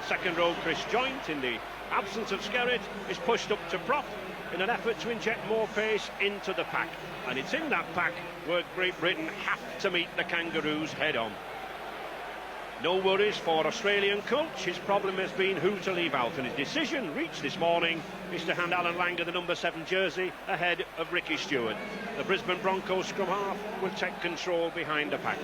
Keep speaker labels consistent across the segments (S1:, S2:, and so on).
S1: second row Chris Joynt, in the absence of Skerritt, is pushed up to prop in an effort to inject more pace into the pack. And it's in that pack where Great Britain have to meet the Kangaroos head on. No worries for Australian coach. His problem has been who to leave out, and his decision reached this morning is to hand Alan Langer the number 7 jersey ahead of Ricky Stewart. The Brisbane Broncos scrum half will take control behind the pack,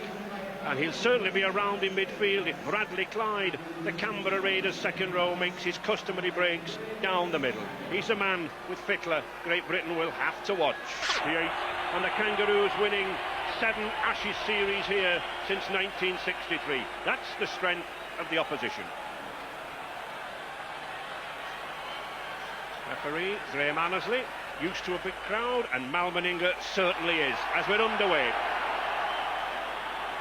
S1: and he'll certainly be around in midfield if Bradley Clyde, the Canberra Raiders second row, makes his customary breaks down the middle. He's a man with Fittler Great Britain will have to watch. And the Kangaroos winning 7 Ashes series here since 1963. That's the strength of the opposition. Referee Graham Annesley, used to a big crowd, and Mal Meninga certainly is, as we're underway.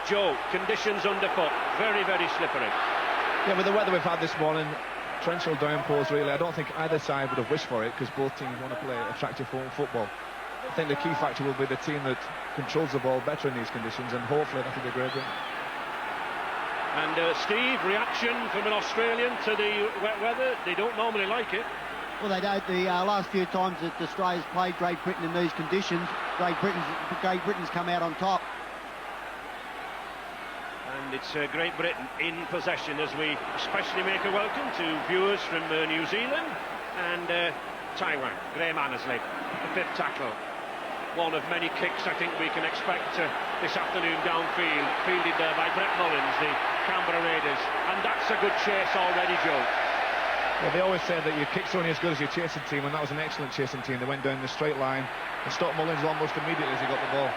S1: Joe, conditions underfoot, very, very slippery.
S2: Yeah, with the weather we've had this morning, torrential downpours really, I don't think either side would have wished for it, because both teams want to play attractive football. I think the key factor will be the team that controls the ball better in these conditions, and hopefully that'll be Great Britain.
S1: And Steve, reaction from an Australian to the wet weather? They don't normally like it.
S3: Well, they don't. The last few times that Australia's played Great Britain in these conditions, Great Britain's come out on top.
S1: And it's Great Britain in possession, as we especially make a welcome to viewers from New Zealand and Taiwan. Graham Annesley, the 5th tackle. One of many kicks I think we can expect this afternoon downfield, fielded there by Brett Mullins, the Canberra Raiders, and that's a good chase already, Joe.
S2: Well, they always say that your kick's only as good as your chasing team, and that was an excellent chasing team. They went down the straight line and stopped Mullins almost immediately as he got the ball.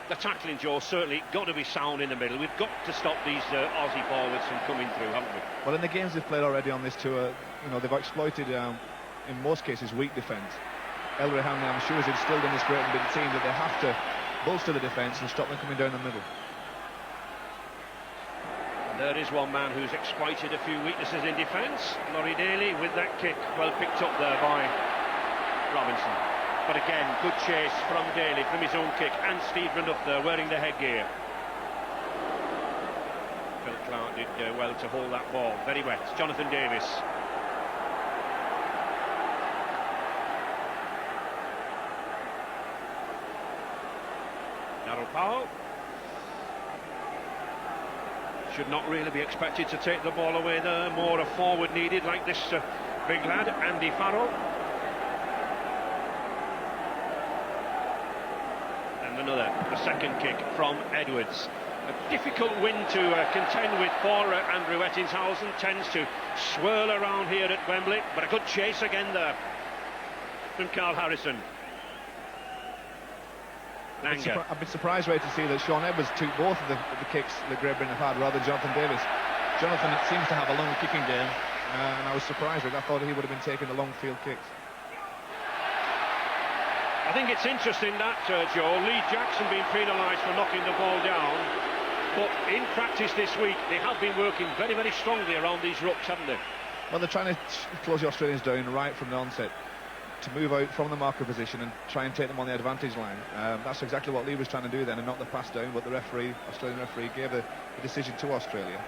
S1: The tackling, Joe, certainly got to be sound in the middle. We've got to stop these Aussie forwards from coming through, haven't we?
S2: Well, in the games they've played already on this tour, you know, they've exploited, in most cases, weak defence. Ellery Hanley, I'm sure, has instilled in this Great Britain team that they have to bolster the defence and stop them coming down the middle.
S1: And there is one man who's exploited a few weaknesses in defence. Laurie Daly with that kick, well picked up there by Robinson. But again, good chase from Daly from his own kick, and Steve Renouf there wearing the headgear. Phil Clark did well to hold that ball. Very wet. Jonathan Davis. Darryl Powell. Should not really be expected to take the ball away there. More a forward needed, like this big lad, Andy Farrell. A second kick from Edwards. A difficult wind to contend with for Andrew Ettingshausen. Tends to swirl around here at Wembley, but a good chase again there from Carl Harrison. Langer.
S2: I've been surprised, Ray, to see that Sean Edwards took both of the kicks that Great Britain have had rather than Jonathan Davis. Jonathan seems to have a long kicking game, and I was surprised with it. I thought he would have been taking the long field kicks.
S1: I think it's interesting that, Joe, Lee Jackson being penalised for knocking the ball down, but in practice this week they have been working very, very strongly around these rucks, haven't they?
S2: Well, they're trying to close the Australians down right from the onset, to move out from the marker position and try and take them on the advantage line. That's exactly what Lee was trying to do then, and knock the pass down, but the Australian referee gave the decision to Australia.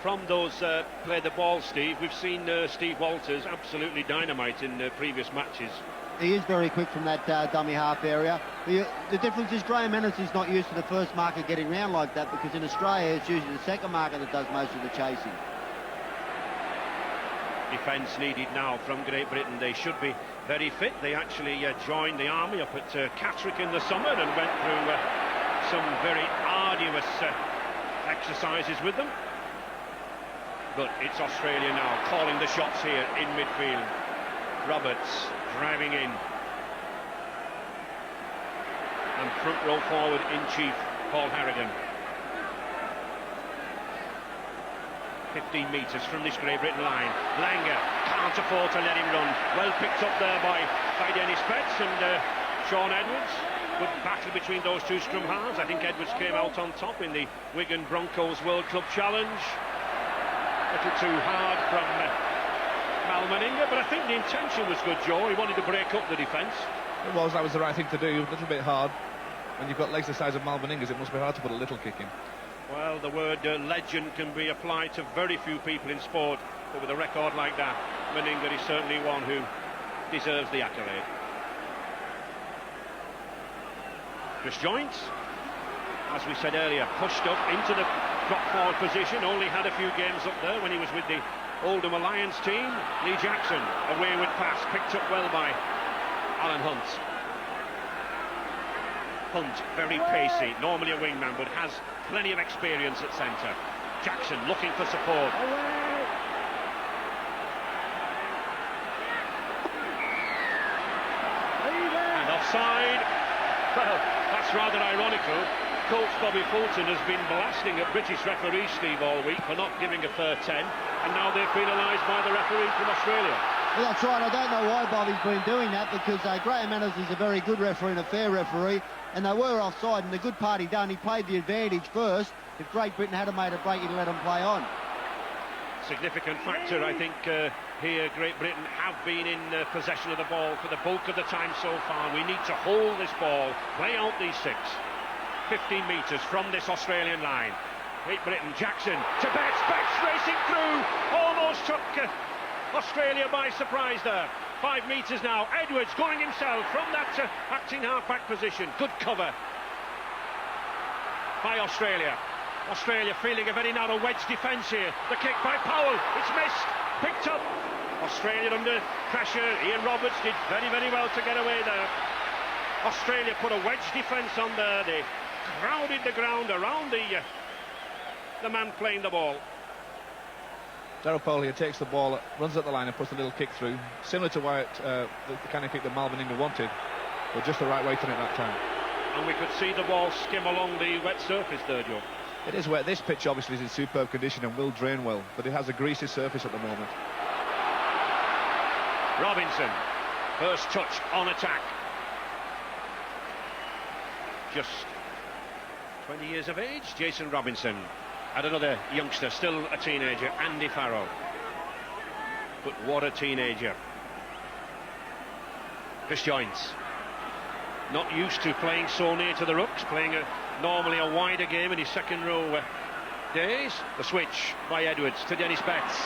S1: From those play the ball, Steve, we've seen Steve Walters absolutely dynamite in previous matches.
S3: He is very quick from that dummy half area. The difference is Graham Annesley's not used to the first marker getting round like that, because in Australia it's usually the second marker that does most of the chasing.
S1: Defence needed now from Great Britain. They should be very fit. They actually joined the army up at Catterick in the summer and went through some very arduous exercises with them. But it's Australia now calling the shots here in midfield. Roberts driving in, and front row forward in chief Paul Harrigan. 15 metres from this Great Britain line. Langer can't afford to let him run. Well picked up there by Dennis Betts and Sean Edwards. Good battle between those two scrum halves. I think Edwards came out on top in the Wigan Broncos World Club Challenge. A little too hard from Mal Meninga, but I think the intention was good, Joe. He wanted to break up the defence.
S2: It was, that was the right thing to do. A little bit hard. When you've got legs the size of Mal Meninga's, it must be hard to put a little kick in.
S1: Well, the word legend can be applied to very few people in sport, but with a record like that, Meninga is certainly one who deserves the accolade. Chris Joynt, as we said earlier, pushed up into the drop forward position, only had a few games up there when he was with the Oldham Alliance team. Lee Jackson, a wayward pass, picked up well by Alan Hunt. Hunt, very pacey, normally a wingman, but has plenty of experience at centre. Jackson looking for support. And offside. Well, that's rather ironical. Coach Bobby Fulton has been blasting at British referee Steve all week for not giving a fair 10, and now they're penalised by the referee from Australia.
S3: Well, that's right. I don't know why Bobby's been doing that, because Graham Manners is a very good referee and a fair referee, and they were offside, and the good part he done, he played the advantage first. If Great Britain had made a break, he'd let them play on.
S1: Significant factor, I think, here. Great Britain have been in possession of the ball for the bulk of the time so far. We need to hold this ball, play out these 15 metres from this Australian line. Great Britain, Jackson to Betts, Betts racing through, almost took Australia by surprise there. 5 metres now, Edwards going himself from that acting half-back position. Good cover by Australia. Australia feeling a very narrow wedge defence here. The kick by Powell, it's missed, picked up. Australia under pressure. Ian Roberts did very, very well to get away there. Australia put a wedge defence on there. They crowded the ground around the man playing the ball.
S2: Daryl Powell here takes the ball, runs at the line and puts a little kick through, similar to the kind of kick that Mal Meninga wanted, but just the right way to it that time.
S1: And we could see the ball skim along the wet surface there, Joe.
S2: It is wet. This pitch obviously is in superb condition and will drain well, but it has a greasy surface at the moment.
S1: Robinson, first touch on attack. Just 20 years of age, Jason Robinson. And another youngster, still a teenager, Andy Farrell. But what a teenager. Chris Joynt, not used to playing so near to the rucks, playing normally a wider game in his second row days. The switch by Edwards to Dennis Betts.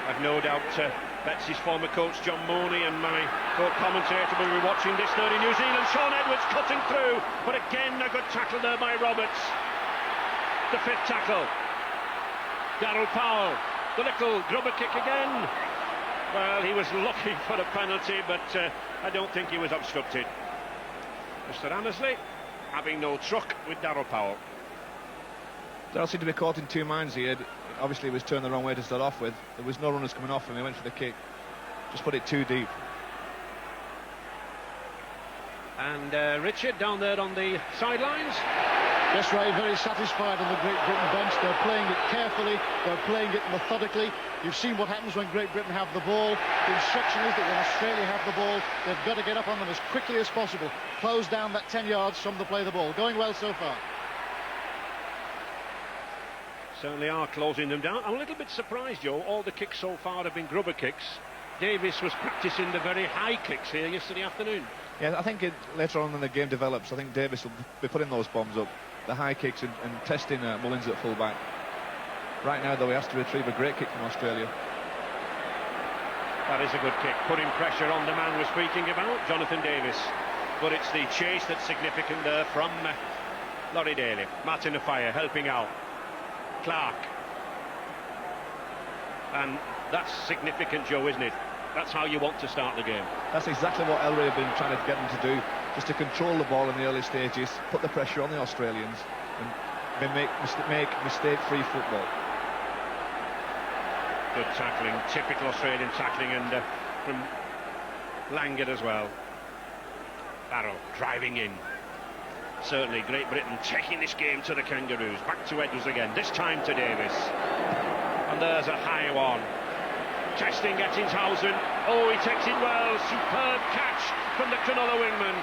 S1: I've no doubt Betts' former coach John Mooney and my co-commentator will be watching this third in New Zealand. Shaun Edwards cutting through, but again a good tackle there by Roberts. The 5th tackle. Daryl Powell, the little grubber kick again. Well, he was looking for a penalty, but I don't think he was obstructed. Mr. Annesley having no truck with Daryl Powell.
S2: Daryl seemed to be caught in two minds here. Obviously he was turned the wrong way to start off with. There was no runners coming off him, he went for the kick. Just put it too deep.
S1: And Richard down there on the sidelines.
S4: Yes, Ray, very satisfied on the Great Britain bench. They're playing it carefully, they're playing it methodically. You've seen what happens when Great Britain have the ball. The instruction is that when Australia have the ball, they've got to get up on them as quickly as possible. Close down that 10 yards from the play the ball. Going well so far.
S1: Certainly are closing them down. I'm a little bit surprised, Joe. All the kicks so far have been grubber kicks. Davis was practicing the very high kicks here yesterday afternoon.
S2: Yeah, I think later on when the game develops, I think Davis will be putting those bombs up, the high kicks, and testing Mullins at full-back. Right now, though, he has to retrieve a great kick from Australia.
S1: That is a good kick, putting pressure on the man we're speaking about, Jonathan Davis. But it's the chase that's significant there from Laurie Daly. Martin Offiah helping out. Clark. And that's significant, Joe, isn't it? That's how you want to start the game.
S2: That's exactly what Elray have been trying to get them to do, just to control the ball in the early stages, put the pressure on the Australians, and make mistake-free football.
S1: Good tackling, typical Australian tackling, and from Langard as well. Barrow driving in. Certainly Great Britain taking this game to the Kangaroos. Back to Edwards again, this time to Davis. And there's a high one. Testing Ettingshausen. Oh, he takes it well. Superb catch from the Cronulla wingman.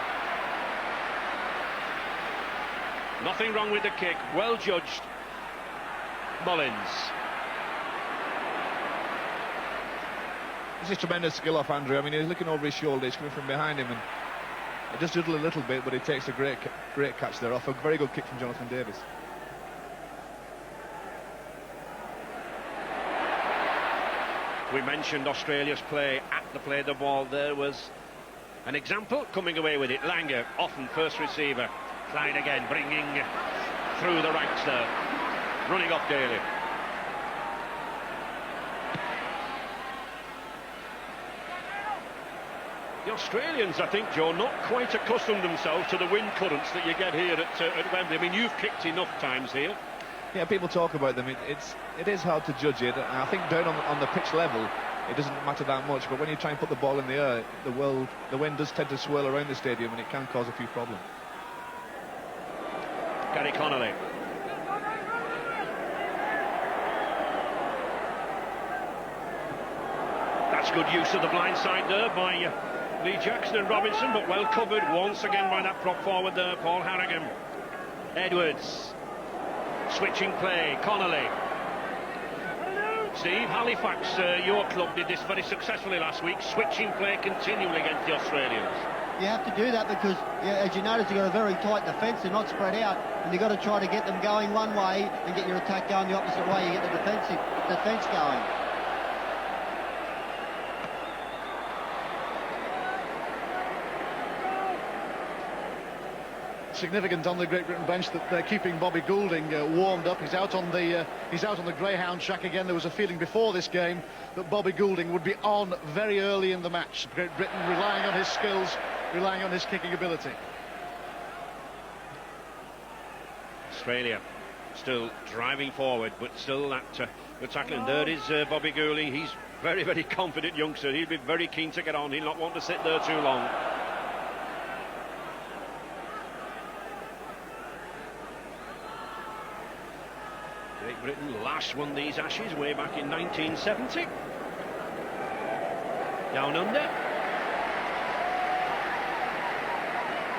S1: Nothing wrong with the kick. Well judged. Mullins.
S2: This is tremendous skill off Andrew. I mean, he's looking over his shoulder. He's coming from behind him and It does juggle a little bit, but he takes a great catch there off a very good kick from Jonathan Davis.
S1: We mentioned Australia's play at the play of the ball. There was an example coming away with it. Langer, often first receiver. Clyde again, bringing through the ranks there. Running off Daly. The Australians, I think, Joe, not quite accustomed themselves to the wind currents that you get here at Wembley. I mean, you've kicked enough times here.
S2: Yeah, people talk about them. It is hard to judge it. I think down on the pitch level, it doesn't matter that much. But when you try and put the ball in the air, the wind does tend to swirl around the stadium, and it can cause a few problems.
S1: Gary Connolly. That's good use of the blind side there by Lee Jackson and Robinson, but well covered once again by that prop forward there, Paul Harrigan. Edwards. Switching play, Connolly. Steve, Halifax, your club did this very successfully last week, switching play continually against the Australians.
S3: You have to do that because, as you notice, you've got a very tight defence. They're not spread out, and you've got to try to get them going one way and get your attack going the opposite way. You get the defence going.
S4: Significant on the Great Britain bench that they're keeping Bobby Goulding warmed up. He's out on the greyhound track again. There was a feeling before this game that Bobby Goulding would be on very early in the match. Great Britain relying on his skills, relying on his kicking ability.
S1: Australia still driving forward, but still that good tackling. There is Bobby Goulding. He's very, very confident youngster. He'll be very keen to get on. He'll not want to sit there too long. Great Britain last won these Ashes way back in 1970. Down under.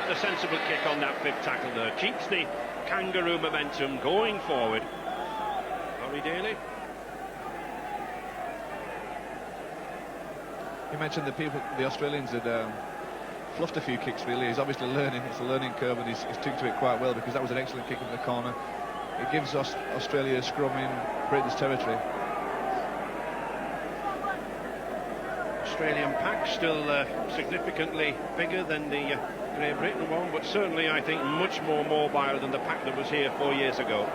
S1: A sensible kick on that fifth tackle there. Keeps the Kangaroo momentum going forward. Laurie Daly.
S2: You mentioned the Australians had fluffed a few kicks really. He's obviously learning. It's a learning curve, and he's took to it quite well, because that was an excellent kick in the corner. It gives Australia a scrum in Britain's territory.
S1: Australian pack still significantly bigger than the Great Britain one, but certainly I think much more mobile than the pack that was here 4 years ago.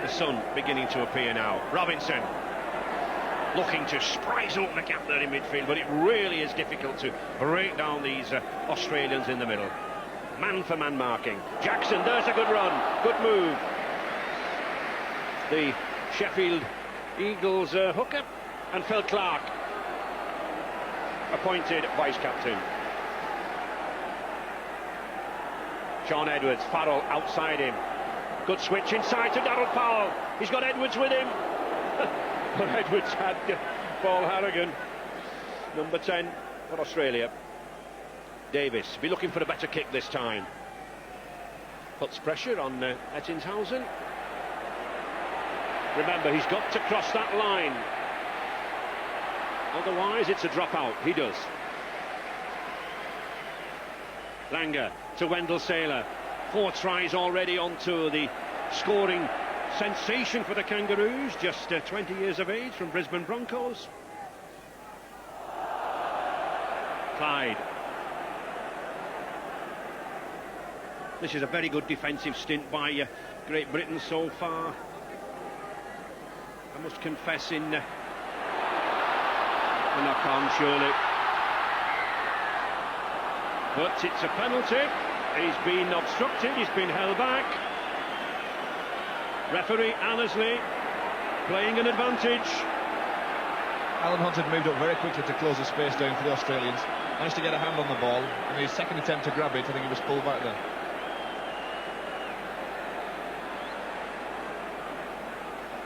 S1: The sun beginning to appear now. Robinson looking to surprise open the gap there in midfield, but it really is difficult to break down these Australians in the middle. Man for man marking. Jackson, there's a good run, good move. The Sheffield Eagles hooker, and Phil Clark appointed vice-captain. Sean Edwards, Farrell outside him. Good switch inside to Darryl Powell. He's got Edwards with him. But Edwards had Paul Harrigan, number 10 for Australia. Davis be looking for a better kick this time. Puts pressure on Ettingshausen. Remember, he's got to cross that line. Otherwise, it's a dropout. He does. Langer to Wendell Saylor. 4 tries already onto the scoring sensation for the Kangaroos, just 20 years of age, from Brisbane Broncos. Clyde. This is a very good defensive stint by Great Britain so far. I must confess, in the knock-on, surely. But it's a penalty. He's been obstructed, he's been held back. Referee Annesley playing an advantage.
S2: Alan Hunt had moved up very quickly to close the space down for the Australians. Managed to get a hand on the ball, and his second attempt to grab it, I think he was pulled back there.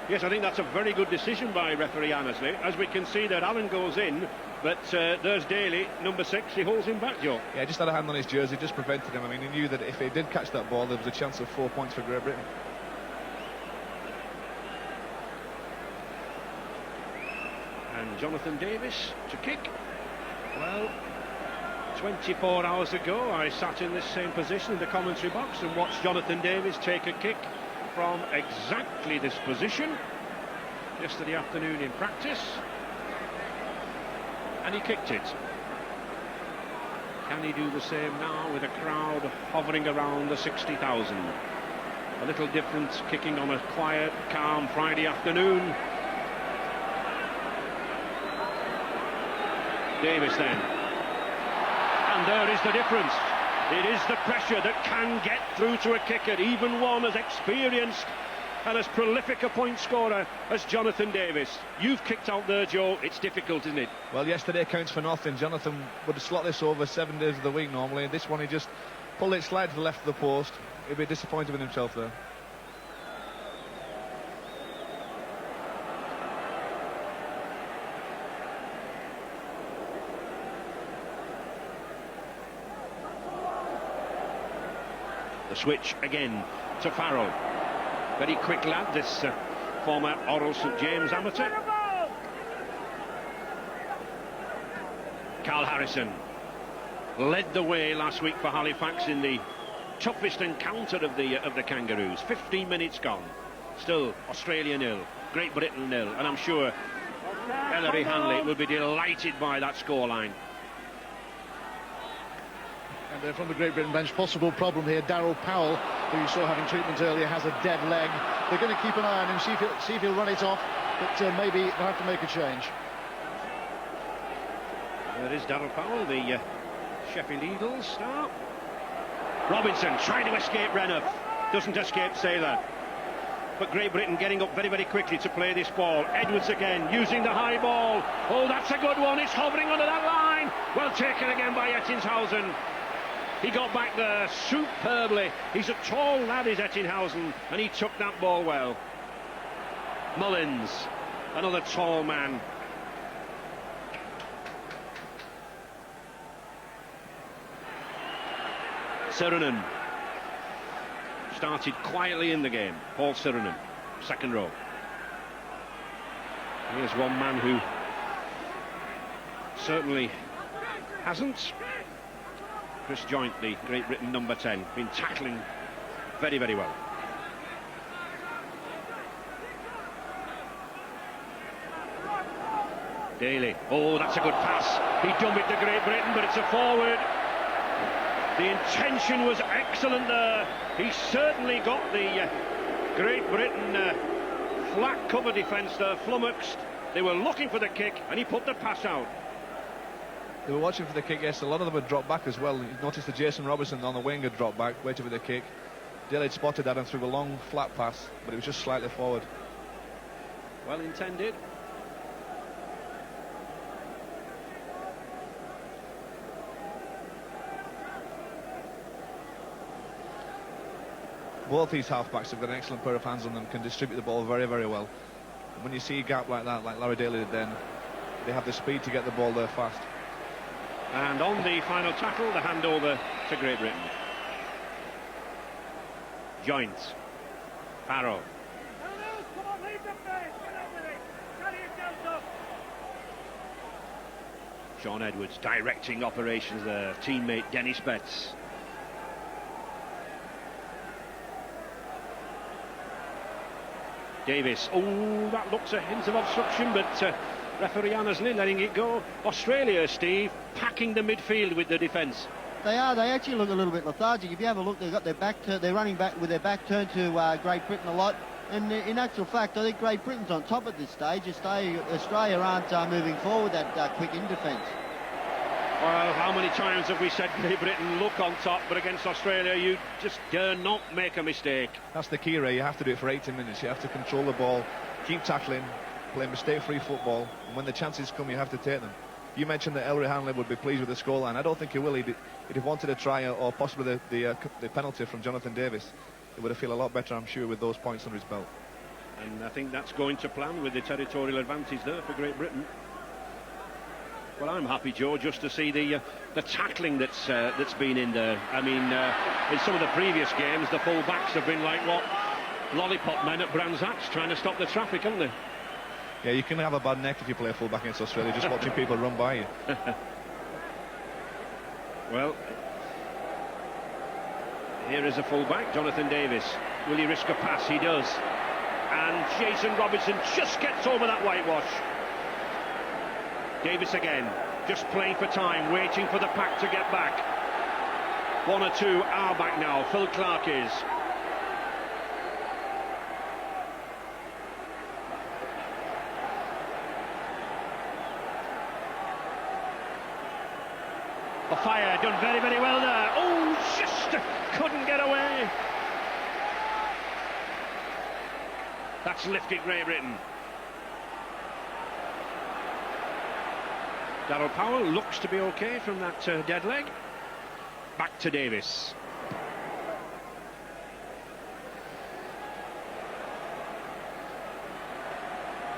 S1: Yes, I think that's a very good decision by referee Annesley. As we can see that Allen goes in, but there's Daly, number 6, he holds him back, Joe.
S2: Yeah, just had a hand on his jersey, just prevented him. I mean, he knew that if he did catch that ball, there was a chance of 4 points for Great Britain.
S1: And Jonathan Davis to kick. Well, 24 hours ago I sat in this same position in the commentary box and watched Jonathan Davis take a kick from exactly this position yesterday afternoon in practice, and he kicked it. Can he do the same now with a crowd hovering around the 60,000? A little different kicking on a quiet, calm Friday afternoon. Davis then. And there is the difference. It is the pressure that can get through to a kicker, even one as experienced and as prolific a point scorer as Jonathan Davis. You've kicked out there, Joe. It's difficult, isn't it?
S2: Well, yesterday counts for nothing. Jonathan would slot this over 7 days of the week normally. This one, he just pulled it slightly to the left of the post. He'd be disappointed with himself there.
S1: The switch again to Farrell. Very quick lad, this former Oral St James amateur. Carl Harrison led the way last week for Halifax in the toughest encounter of the Kangaroos. 15 minutes gone. Still Australia 0, Great Britain 0, and I'm sure Ellery Hanley will be delighted by that scoreline.
S4: And from the Great Britain bench, possible problem here. Darryl Powell, who you saw having treatment earlier, has a dead leg. They're going to keep an eye on him, see if he'll run it off, but maybe they'll have to make a change.
S1: There is Darryl Powell, the Sheffield Eagles star. Robinson trying to escape Renouf, doesn't escape Saylor. But Great Britain getting up very, very quickly to play this ball. Edwards again, using the high ball. Oh, that's a good one, it's hovering under that line. Well taken again by Ettingshausen. He got back there superbly. He's a tall lad, is Ettingshausen, and he took that ball well. Mullins, another tall man. Sirenen started quietly in the game. Paul Sirenen, second row. Here's one man who certainly hasn't. Chris Joint, the Great Britain number 10, been tackling very, very well. Daly, oh, that's a good pass. He dumped it to Great Britain, but it's a forward. The intention was excellent there. He certainly got the Great Britain flat cover defence there flummoxed. They were looking for the kick, and he put the pass out.
S2: They were watching for the kick, yes. A lot of them had dropped back as well. You noticed that Jason Robertson on the wing had dropped back, waited for the kick. Daly had spotted that and threw a long flat pass, but it was just slightly forward.
S1: Well intended.
S2: Both these halfbacks have got an excellent pair of hands on them, can distribute the ball very, very well. And when you see a gap like that, like Larry Daly did then, they have the speed to get the ball there fast.
S1: And on the final tackle, the handover to Great Britain. Joints. Farrow. Sean Edwards directing operations there. Teammate Dennis Betts. Davis. Oh, that looks a hint of obstruction, but referee Annesley letting it go. Australia, Steve, packing the midfield with the defence.
S3: They are. They actually look a little bit lethargic. If you have a look, they've got their back. They're running back with their back turned to Great Britain a lot. And in actual fact, I think Great Britain's on top at this stage. Australia aren't moving forward that quick in defence.
S1: Well, how many times have we said Great Britain look on top, but against Australia you just dare not make a mistake.
S2: That's the key, Ray. You have to do it for 80 minutes. You have to control the ball, keep tackling, play mistake-free football, and when the chances come, you have to take them. You mentioned that Ellery Hanley would be pleased with the scoreline. I don't think he will. He'd have wanted to try, or possibly the penalty from Jonathan Davis. He would have felt a lot better, I'm sure, with those points under his belt.
S1: And I think that's going to plan with the territorial advantage there for Great Britain. Well, I'm happy, Joe, just to see the tackling that's been in there. I mean, in some of the previous games, the full-backs have been like, what, lollipop men at Brands Hatch trying to stop the traffic, haven't they?
S2: Yeah, you can have a bad neck if you play full-back against Australia, just watching people run by you.
S1: Well, here is a full-back, Jonathan Davis. Will he risk a pass? He does. And Jason Robinson just gets over that whitewash. Davis again, just playing for time, waiting for the pack to get back. One or two are back now. Phil Clark is. Fire done very, very well there. Oh, just couldn't get away. That's lifted Great Britain. Darryl Powell looks to be okay from that dead leg. Back to Davis.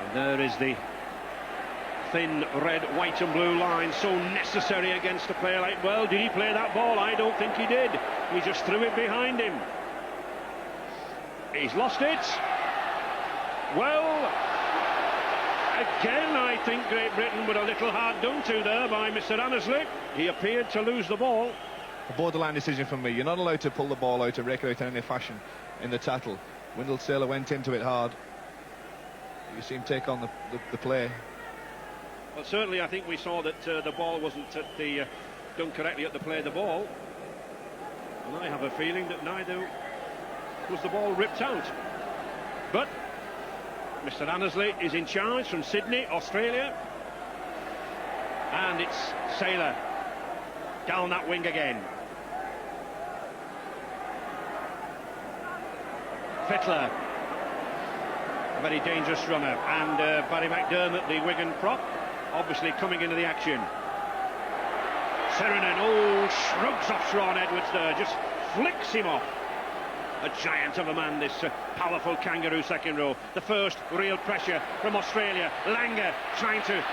S1: And there is the thin red, white and blue line, so necessary against a player like... Well, did he play that ball? I don't think he did. He just threw it behind him. He's lost it. Well, again, I think Great Britain were a little hard done to there by Mr. Annesley. He appeared to lose the ball.
S2: A borderline decision from me. You're not allowed to pull the ball out or regulate in any fashion in the tackle. Wendell Sailor went into it hard. You see him take on the play.
S1: Well, certainly I think we saw that the ball wasn't done correctly at the play of the ball. And I have a feeling that neither was the ball ripped out. But Mr. Annesley is in charge from Sydney, Australia. And it's Sailor down that wing again. Fittler, a very dangerous runner. And Barry McDermott, the Wigan prop, obviously coming into the action. Serenin, oh, shrugs off Shaun Edwards there, just flicks him off. A giant of a man, this powerful Kangaroo second row. The first real pressure from Australia. Langer trying to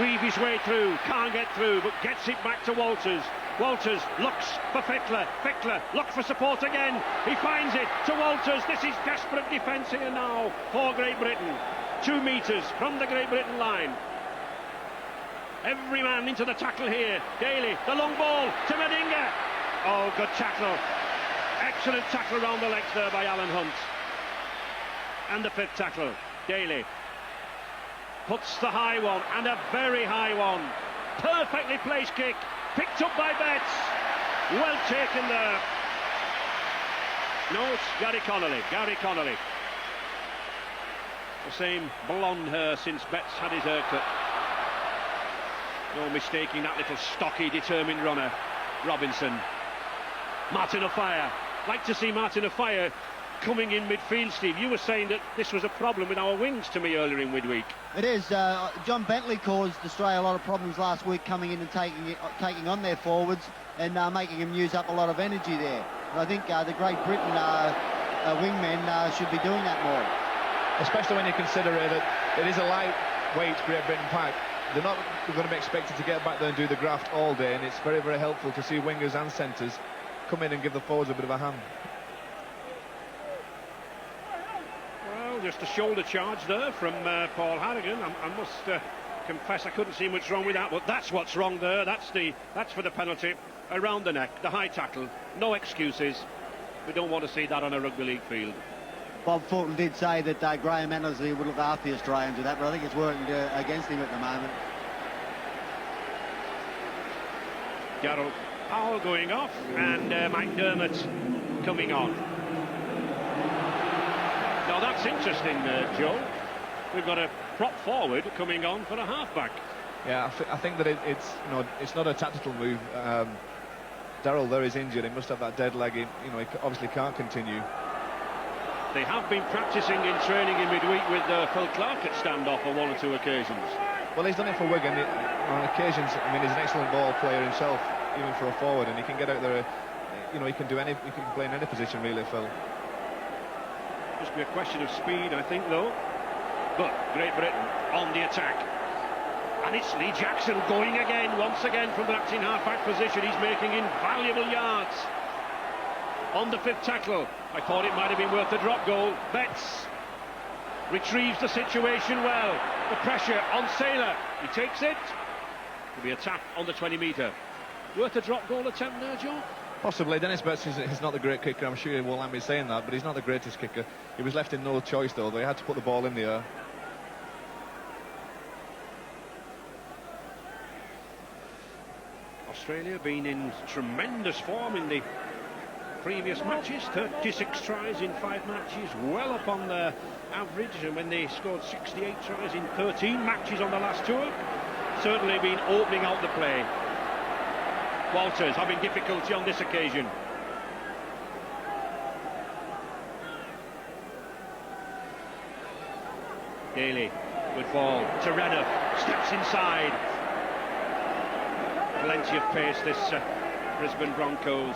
S1: weave his way through, can't get through, but gets it back to Walters. Walters looks for Fittler. Fittler looks for support again. He finds it to Walters. This is desperate defence here now for Great Britain. 2 metres from the Great Britain line. Every man into the tackle here. Daly, the long ball to Medinga. Oh, good tackle. Excellent tackle around the legs there by Alan Hunt. And the 5th tackle, Daly. Puts the high one, and a very high one. Perfectly placed kick, picked up by Betts. Well taken there. No, it's Gary Connolly. Gary Connolly. The same blonde hair since Betts had his haircut. No mistaking that little stocky, determined runner, Robinson. Martin Offiah. Like to see Martin Offiah coming in midfield, Steve. You were saying that this was a problem with our wings to me earlier in midweek.
S3: It is. John Bentley caused Australia a lot of problems last week, coming in and taking on their forwards and making them use up a lot of energy there. And I think the Great Britain wingmen should be doing that more.
S2: Especially when you consider that it is a lightweight Great Britain pack. They're not going to be expected to get back there and do the graft all day, and it's very, very helpful to see wingers and centres come in and give the forwards a bit of a hand.
S1: Well, just a shoulder charge there from Paul Harrigan. I must confess I couldn't see much wrong with that, but that's what's wrong there. That's for the penalty around the neck, the high tackle. No excuses. We don't want to see that on a rugby league field.
S3: Bob Fulton did say that Graham Annesley would look after the Australians with that, but I think it's working against him at the moment.
S1: Darryl Powell going off and McDermott coming on. Now that's interesting, Joe. We've got a prop forward coming on for a halfback.
S2: Yeah, I think that it's not a tactical move. Darryl there is injured. He must have that dead leg. He obviously can't continue.
S1: They have been practising in training in midweek with Phil Clark at standoff on 1 or 2 occasions.
S2: Well, he's done it for Wigan on occasions. I mean, he's an excellent ball player himself, even for a forward, and he can get out there. He can play in any position really, Phil.
S1: Just be a question of speed, I think, though. But Great Britain on the attack, and it's Lee Jackson going again, once again from that in half-back position. He's making invaluable yards. On the 5th tackle, I thought it might have been worth the drop goal. Betts retrieves the situation well. The pressure on Sailor. He takes it. It'll be a tap on the 20-metre. Worth a drop goal attempt there, Joe?
S2: Possibly. Dennis Betts is not the great kicker. I'm sure he won't let me saying that, but he's not the greatest kicker. He was left in no choice, though. They had to put the ball in the air.
S1: Australia been in tremendous form in the previous matches. 36 tries in 5 matches, well up on their average, and when they scored 68 tries in 13 matches on the last tour, certainly been opening out the play. Walters having difficulty on this occasion. Daly, good ball. Taranov steps inside. Plenty of pace, this Brisbane Broncos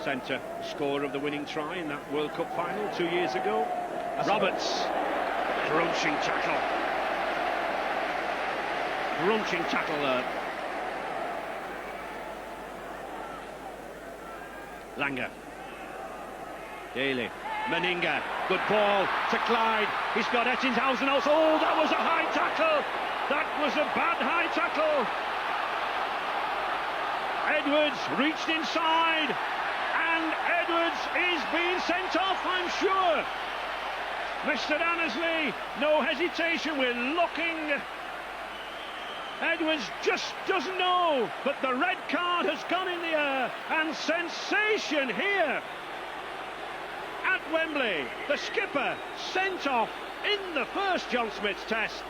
S1: centre, scorer of the winning try in that World Cup final 2 years ago. Roberts, crunching tackle. Crunching tackle there. Langer. Daly. Meninga. Good ball to Clyde. He's got Ettingshausen also. Oh, that was a high tackle. That was a bad high tackle. Edwards reached inside, and Edwards is being sent off, I'm sure. Mr. Annesley, no hesitation, we're looking. Edwards just doesn't know, but the red card has gone in the air, and sensation here at Wembley. The skipper sent off in the first John Smith's test.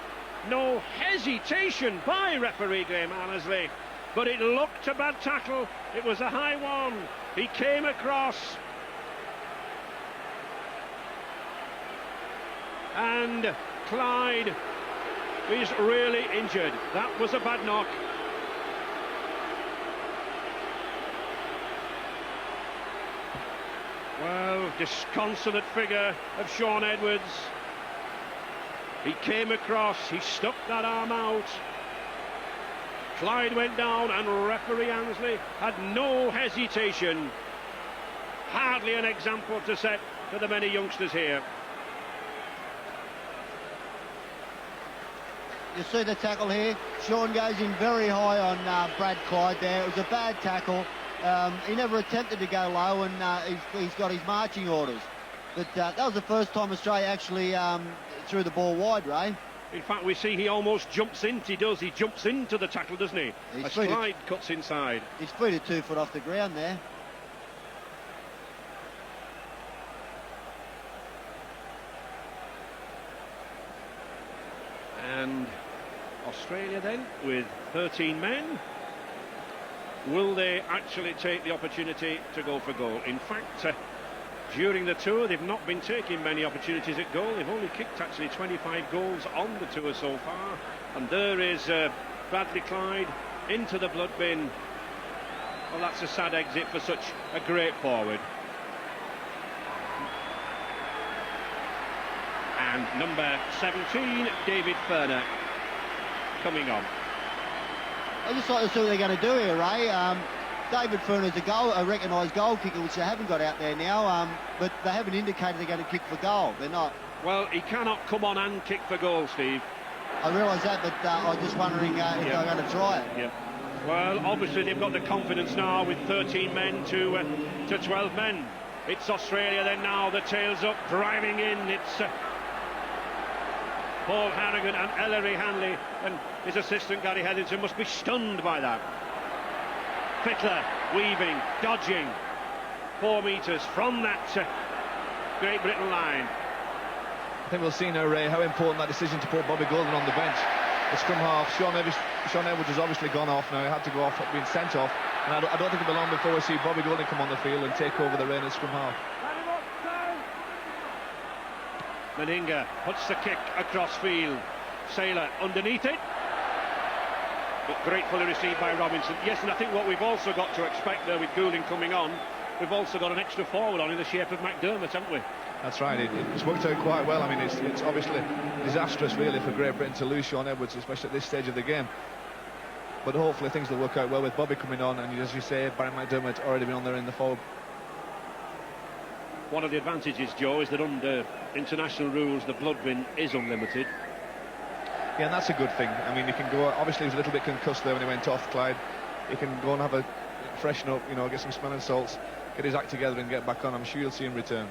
S1: No hesitation by referee Graham Annesley. But it looked a bad tackle. It was a high one. He came across. And Clyde is really injured. That was a bad knock. Well, disconsolate figure of Shaun Edwards. He came across. He stuck that arm out. Clyde went down, and referee Annesley had no hesitation. Hardly an example to set for the many youngsters here.
S3: You see the tackle here? Shaun goes in very high on Brad Clyde there. It was a bad tackle. He never attempted to go low, and he's got his marching orders. But that was the first time Australia actually threw the ball wide, Ray.
S1: In fact, we see he almost jumps in. He jumps into the tackle, doesn't he? As Clyde cuts inside.
S3: His feet are 2 foot off the ground there.
S1: And Australia then, with 13 men. Will they actually take the opportunity to go for goal? In fact, during the tour, they've not been taking many opportunities at goal. They've only kicked actually 25 goals on the tour so far. And there is Bradley Clyde into the blood bin. Well, that's a sad exit for such a great forward. And number 17, David Ferner, coming on.
S3: I just like to see what they're going to do here, Ray. David Ferner's a recognised goal kicker, which they haven't got out there now, but they haven't indicated they're going to kick for goal. They're not.
S1: Well, he cannot come on and kick for goal, Steve.
S3: I realise that, but I'm just wondering if they're going to try it.
S1: Yeah. Well, obviously they've got the confidence now with 13 men to 12 men. It's Australia then now, the tails up, driving in. It's Paul Harrigan and Ellery Hanley, and his assistant Gary Hetherington must be stunned by that. Fittler weaving, dodging, 4 metres from that Great Britain line.
S2: I think we'll see now, Ray, how important that decision to put Bobby Golden on the bench. The scrum half, Shaun Edwards has obviously gone off now. He had to go off, being sent off. And I don't think it'll be long before we see Bobby Golden come on the field and take over the reign of scrum half.
S1: Meninga puts the kick across field. Sailor underneath it. But gratefully received by Robinson. Yes, and I think what we've also got to expect there with Goulding coming on, we've also got an extra forward on in the shape of McDermott, haven't we?
S2: That's right, it's worked out quite well. I mean, it's obviously disastrous really for Great Britain to lose Shaun Edwards, especially at this stage of the game. But hopefully things will work out well with Bobby coming on, and as you say, Barry McDermott already been on there in the forward.
S1: one of the advantages, Joe, is that under international rules the blood bin is unlimited.
S2: Yeah, and that's a good thing. I mean, you can go, obviously he was a little bit concussed there when he went off Clyde. He can go and have a freshen up, you know, get some smelling salts, get his act together and get back on. I'm sure you'll see him return.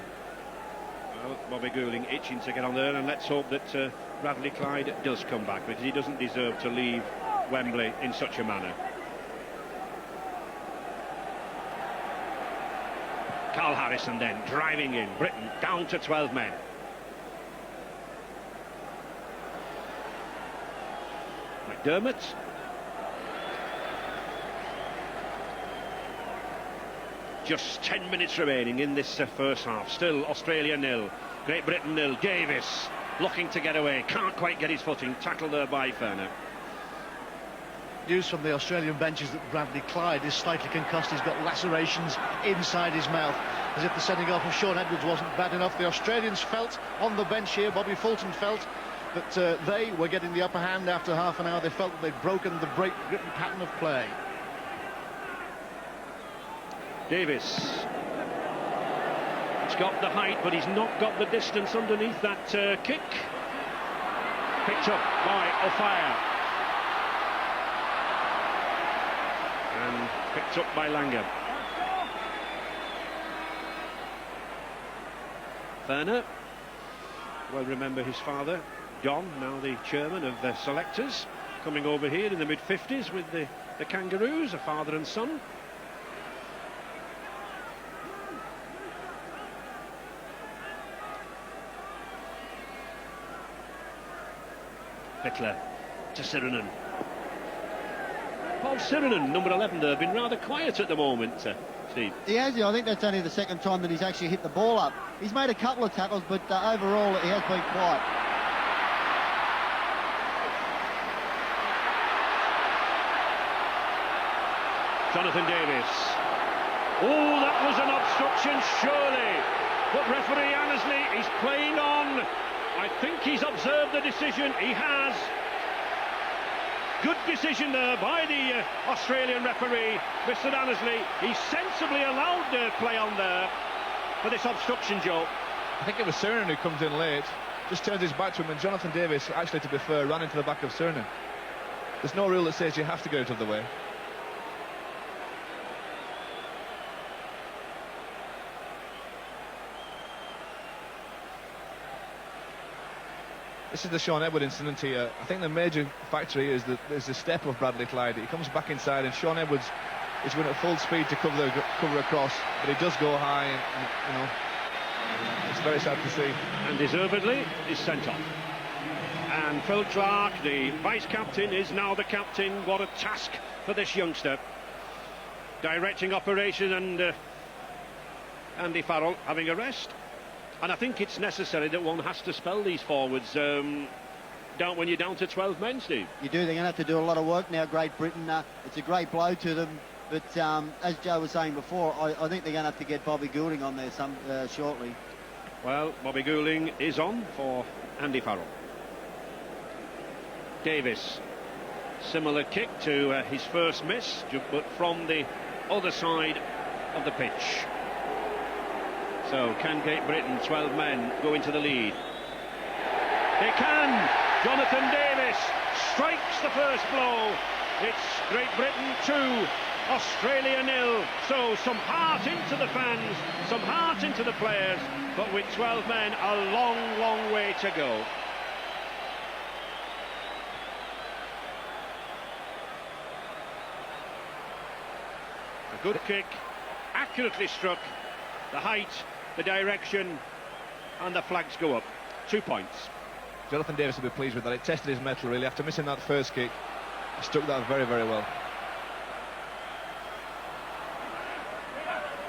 S1: Well, Bobby Goulding itching to get on there, and let's hope that Bradley Clyde does come back, because he doesn't deserve to leave Wembley in such a manner. Carl Harrison then driving in, Britain down to 12 men. McDermott. Just 10 minutes remaining in this first half. Still Australia 0, Great Britain 0. Davis looking to get away, can't quite get his footing, tackled there by Ferner.
S4: News from the Australian benches that Bradley Clyde is slightly concussed. He's got lacerations inside his mouth, as if the sending off of Sean Edwards wasn't bad enough. The Australians felt on the bench here, Bobby Fulton felt that they were getting the upper hand after half an hour. They felt that they'd broken the Great Britain pattern of play.
S1: Davis. He's got the height, but he's not got the distance underneath that kick. Picked up by O'Fire. And picked up by Langer. Ferner. Well, remember his father, Don, now the chairman of the selectors, coming over here in the mid-50s with the Kangaroos, a father and son. Bickler to Sirinen. Paul Sirinen, number 11 there, been rather quiet at the moment, Steve.
S3: He has. I think that's only the second time that he's actually hit the ball up. He's made a couple of tackles, but overall he has been quiet.
S1: Jonathan Davis. Oh, that was an obstruction, surely. But referee Annesley, he's playing on. I think he's observed the decision. He has. Good decision there by the Australian referee, Mr. Annesley. He sensibly allowed the play on there for this obstruction, Joe.
S2: I think it was Cernan who comes in late, just turns his back to him, and Jonathan Davis, actually to be fair, ran into the back of Cernan. There's no rule that says you have to go out of the way. This is the Sean Edward incident here. I think the major factor here is that there's the step of Bradley Clyde. He comes back inside, and Sean Edwards is going at full speed to cover across, but he does go high, and you know, it's very sad to see.
S1: And deservedly is sent off. And Phil Clark, the vice-captain, is now the captain. What a task for this youngster. Directing operation, and Andy Farrell having a rest. And I think it's necessary that one has to spell these forwards down when you're down to 12 men, Steve.
S3: You do. They're going to have to do a lot of work now, Great Britain. It's a great blow to them. But as Joe was saying before, I think they're going to have to get Bobby Goulding on there shortly.
S1: Well, Bobby Goulding is on for Andy Farrell. Davis. Similar kick to his first miss, but from the other side of the pitch. So can Great Britain, 12 men, go into the lead? They can! Jonathan Davis strikes the first blow. It's Great Britain 2, Australia 0. So some heart into the fans, some heart into the players, but with 12 men, a long, long way to go. A good kick, accurately struck, the height, the direction, and the flags go up. 2 points.
S2: Jonathan Davis will be pleased with that. It tested his mettle, really. After missing that first kick, he struck that very, very well.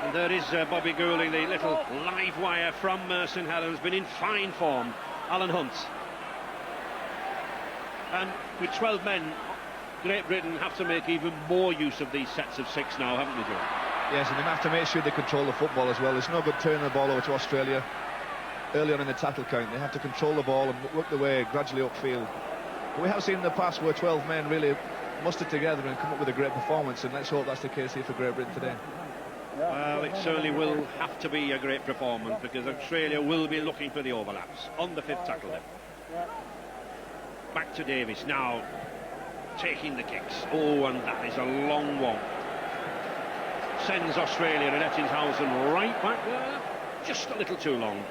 S1: And there is Bobby Goulding, the little live wire from St Helens, been in fine form. Alan Hunt. And with 12 men, Great Britain have to make even more use of these sets of 6 now, haven't they, Joe?
S2: Yes, and they have to make sure they control the football as well. There's no good turning the ball over to Australia early on in the tackle count. They have to control the ball and work their way gradually upfield. But we have seen in the past where 12 men really muster together and come up with a great performance, and let's hope that's the case here for Great Britain today.
S1: Well, it certainly will have to be a great performance because Australia will be looking for the overlaps on the 5th tackle then. Back to Davis now, taking the kicks. Oh, and that is a long one. Sends Australia and Ettingshausen right back there. Just a little too long.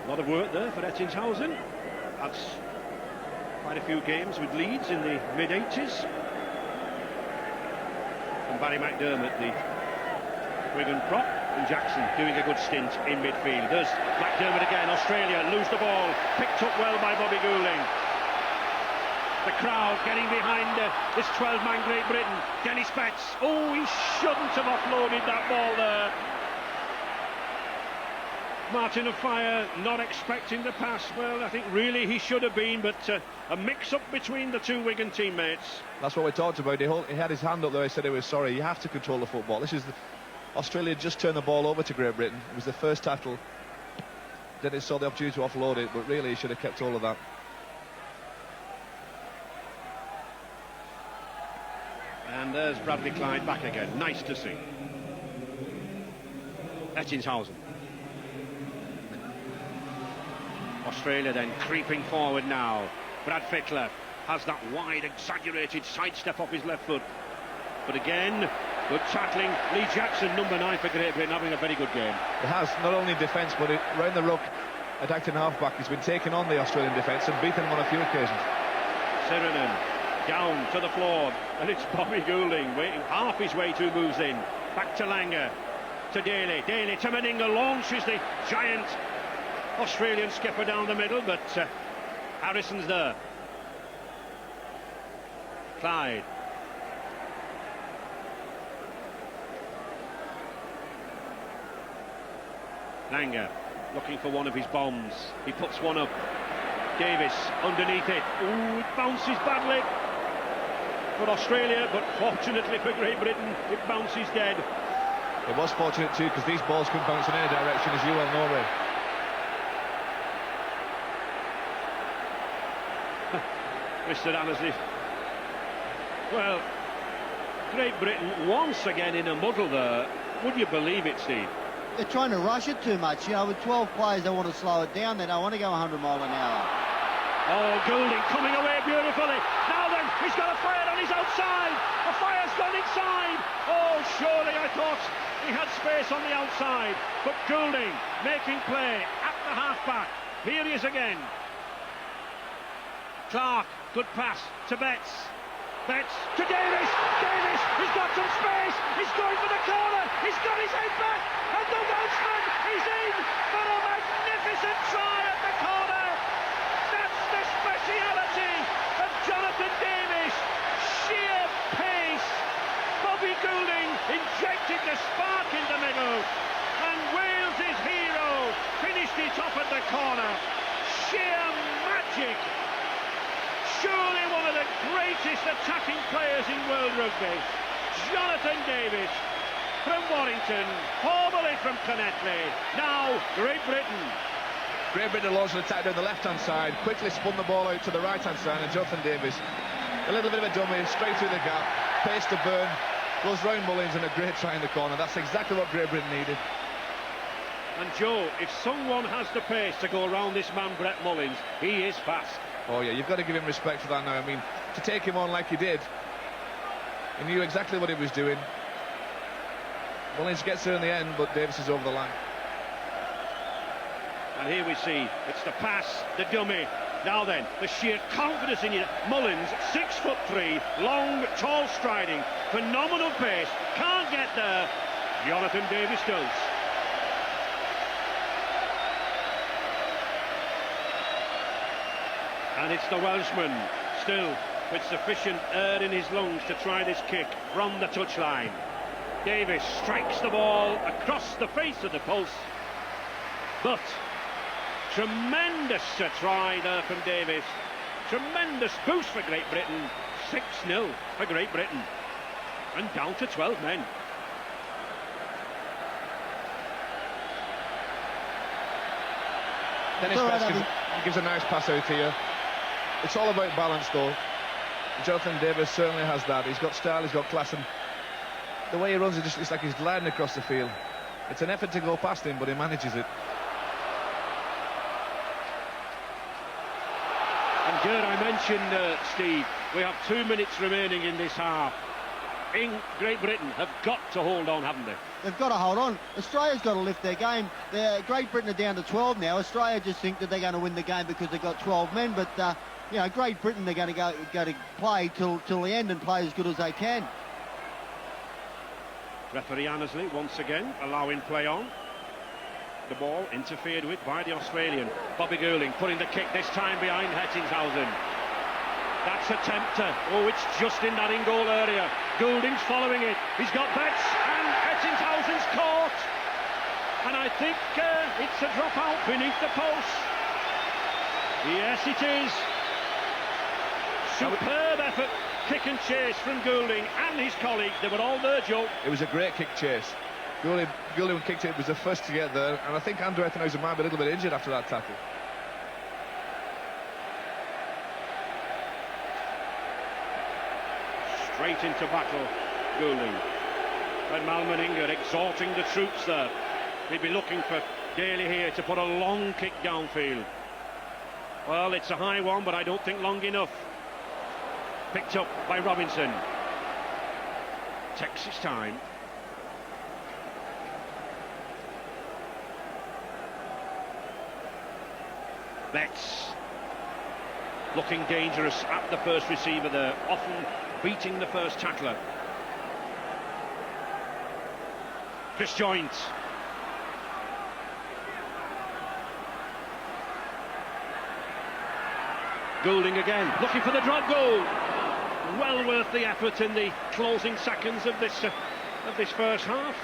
S1: A lot of work there for Ettingshausen. That's quite a few games with Leeds in the mid-80s. And Barry McDermott, the Wigan prop, and Jackson doing a good stint in midfield. There's McDermott again. Australia lose the ball. Picked up well by Bobby Goulding. The crowd getting behind this 12-man Great Britain. Dennis Betts. Oh, he shouldn't have offloaded that ball there. Martin Offiah not expecting the pass. Well, I think really he should have been, but a mix-up between the two Wigan teammates.
S2: That's what we talked about. He had his hand up there. He said he was sorry. You have to control the football. Australia just turned the ball over to Great Britain. It was the first tackle. Then he saw the opportunity to offload it, but really he should have kept all of that.
S1: And there's Bradley Clyde back again. Nice to see. Ettingshausen. Australia then creeping forward now. Brad Fittler has that wide, exaggerated sidestep off his left foot. But again, good tackling. Lee Jackson, number 9 for Great Britain, having a very good game.
S2: It has, not only defence, but round the ruck, at acting half-back, he's been taking on the Australian defence and beaten them on a few occasions.
S1: Sirenen down to the floor, and it's Bobby Goulding waiting half his way, 2 moves in. Back to Langer, to Daly. Daly to Meninga, launches the giant Australian skipper down the middle, but Harrison's there. Clyde. Langer looking for one of his bombs. He puts one up. Davis underneath it. Ooh, it bounces badly for Australia, but fortunately for Great Britain, it bounces dead.
S2: It was fortunate too, because these balls could bounce in any direction, as you well know, Ray.
S1: Mr. Annesley. Well, Great Britain once again in a muddle there. Would you believe it, Steve?
S3: They're trying to rush it too much. You know, with 12 players, they want to slow it down. They don't want to go 100 mile an hour.
S1: Oh, Goulding coming away beautifully. Now then, he's got a fire on his outside. The fire's gone inside. Oh, surely I thought he had space on the outside. But Goulding making play at the half-back. Here he is again. Clark, good pass to Betts. Betts to Davis. Davis, he's got some space. He's going for the corner. He's got his head back. And the Welshman is in for a magnificent try at the corner. That's the speciality of Jonathan Davis. Sheer pace. Bobby Goulding injected the spark in the middle. And Wales' hero finished it off at the corner. Sheer magic. Surely one of the greatest attacking players in world rugby. Jonathan Davis from Warrington, Hormley from Connettley. Now Great Britain.
S2: Great Britain launched an attack down the left-hand side, quickly spun the ball out to the right-hand side, and Jonathan Davis, a little bit of a dummy, straight through the gap, pace to burn, goes round Mullins, and a great try in the corner. That's exactly what Great Britain needed.
S1: And Joe, if someone has the pace to go around this man Brett Mullins, he is fast.
S2: Oh yeah, you've got to give him respect for that now. I mean, to take him on like he did, he knew exactly what he was doing. Mullins gets there in the end, but Davis is over the line.
S1: And here we see, it's the pass, the dummy. Now then, the sheer confidence in it. Mullins, 6'3", long, tall striding, phenomenal pace, can't get there. Jonathan Davis does. And it's the Welshman, still with sufficient air in his lungs to try this kick from the touchline. Davis strikes the ball across the face of the post. But tremendous try there from Davis. Tremendous boost for Great Britain. 6-0 for Great Britain. And down to 12 men.
S2: Dennis Betts gives a nice pass out here. It's all about balance though. Jonathan Davis certainly has that. He's got style, he's got class, and the way he runs, it's like he's gliding across the field. It's an effort to go past him, but he manages it.
S1: And Gerd, I mentioned, Steve, we have 2 minutes remaining in this half. Great Britain have got to hold on, haven't they?
S3: They've got to hold on. Australia's got to lift their game. Great Britain are down to 12 now. Australia just think that they're going to win the game because they've got 12 men, but you know, Great Britain, they're going to play till the end and play as good as they can.
S1: Referee Annesley once again allowing play on. The ball interfered with by the Australian. Bobby Goulding putting the kick this time behind Hettingshausen. That's a tempter. Oh, it's just in that in-goal area. Goulding's following it. He's got Betts, and Hettinghausen's caught. And I think it's a drop out beneath the post. Yes, it is. Superb effort, kick and chase from Goulding and his colleagues. They were all there, Joe.
S2: It was a great kick chase. Goulding kicked it, was the first to get there, and I think Andrew Hettinghausen might be a little bit injured after that tackle.
S1: Straight into battle, Goulding. And Malmeninger exhorting the troops there. He'd be looking for Daly here to put a long kick downfield. Well, it's a high one, but I don't think long enough. Picked up by Robinson. Takes his time. Betts looking dangerous at the first receiver there, often beating the first tackler. Chris Joynt. Goulding again, looking for the drop goal. Well worth the effort in the closing seconds of this first half.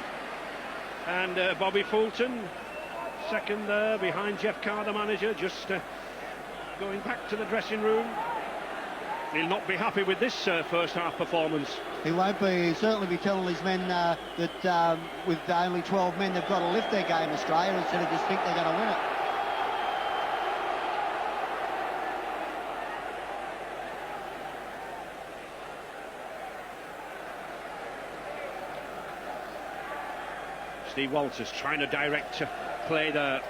S1: And Bobby Fulton, second there behind Jeff Carr, the manager, just going back to the dressing room. He'll not be happy with this first half performance.
S3: He won't be. He'll certainly be telling his men that with only 12 men, they've got to lift their game, Australia, instead of just think they're going to win it.
S1: Steve Walters trying to direct play there.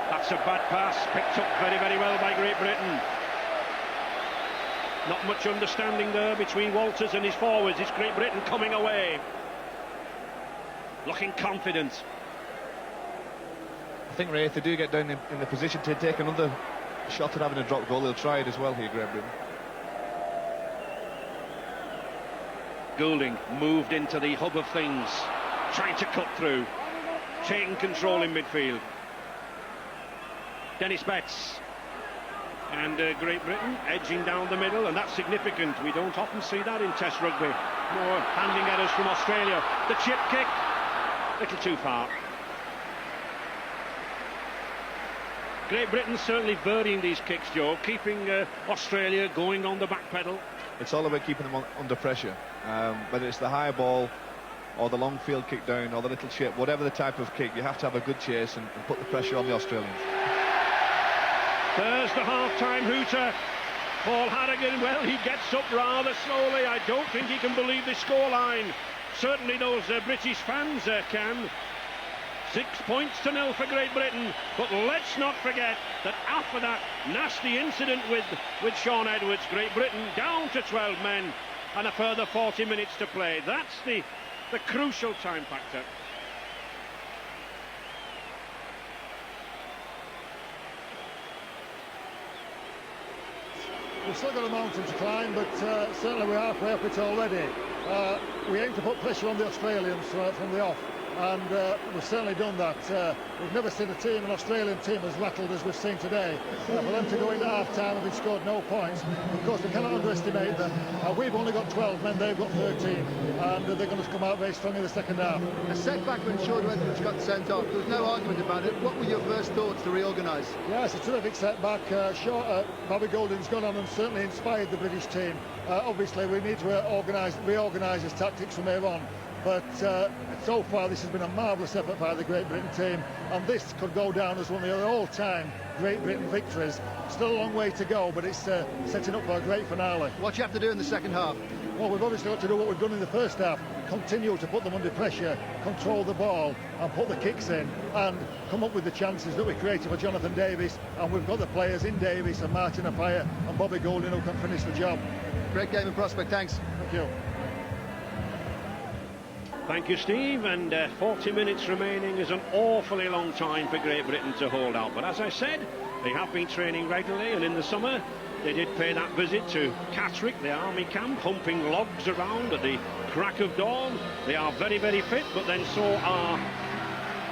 S1: That's a bad pass, picked up very, very well by Great Britain. Not much understanding there between Walters and his forwards. It's Great Britain coming away. Looking confident.
S2: I think, Ray, if they do get down in the position to take another shot at having a drop goal, they'll try it as well here, Great Britain.
S1: Goulding moved into the hub of things, trying to cut through, taking control in midfield. Dennis Betts. And Great Britain edging down the middle, and that's significant. We don't often see that in Test rugby. More handling errors from Australia. The chip kick, a little too far. Great Britain certainly varying these kicks, Joe, keeping Australia going on the back pedal.
S2: It's all about keeping them under pressure, whether it's the high ball or the long field kick down or the little chip, whatever the type of kick, you have to have a good chase and put the pressure on the Australians.
S1: There's the half-time hooter. Paul Harrigan, well, he gets up rather slowly. I don't think he can believe the scoreline. Certainly those British fans can. 6 points to 0 for Great Britain. But let's not forget that after that nasty incident with Sean Edwards, Great Britain down to 12 men and a further 40 minutes to play. That's the crucial time factor.
S4: We've still got a mountain to climb, but certainly we're halfway up it already. We aim to put pressure on the Australians from the off, and we've certainly done that. We've never seen an Australian team as rattled as we've seen today. For them to go into half-time having scored no points, of course we cannot underestimate them. We've only got 12 men, they've got 13, and they're going to come out very strong in the second half.
S5: A setback when Sean Edwards got sent off. There was no argument about it. What were your first thoughts to reorganise?
S4: Yeah, it's a terrific setback. Bobby Goulding's gone on and certainly inspired the British team. Obviously we need to reorganise his tactics from here on.
S6: But so far this has been a marvellous effort by the Great Britain team, and this could go down as one of the all-time Great Britain victories. Still a long way to go, but it's setting up for a great finale.
S5: What do you have to do in the second half?
S6: Well, we've obviously got to do what we've done in the first half, continue to put them under pressure, control the ball and put the kicks in, and come up with the chances that we created for Jonathan Davies, and we've got the players in Davies and Martin Appiah and Bobby Goulding who can finish the job.
S5: Great game in prospect, thanks.
S6: Thank you.
S1: Thank you, Steve, and 40 minutes remaining is an awfully long time for Great Britain to hold out, but as I said, they have been training regularly, and in the summer they did pay that visit to Catterick, the army camp, humping logs around at the crack of dawn. They are very, very fit, but then so are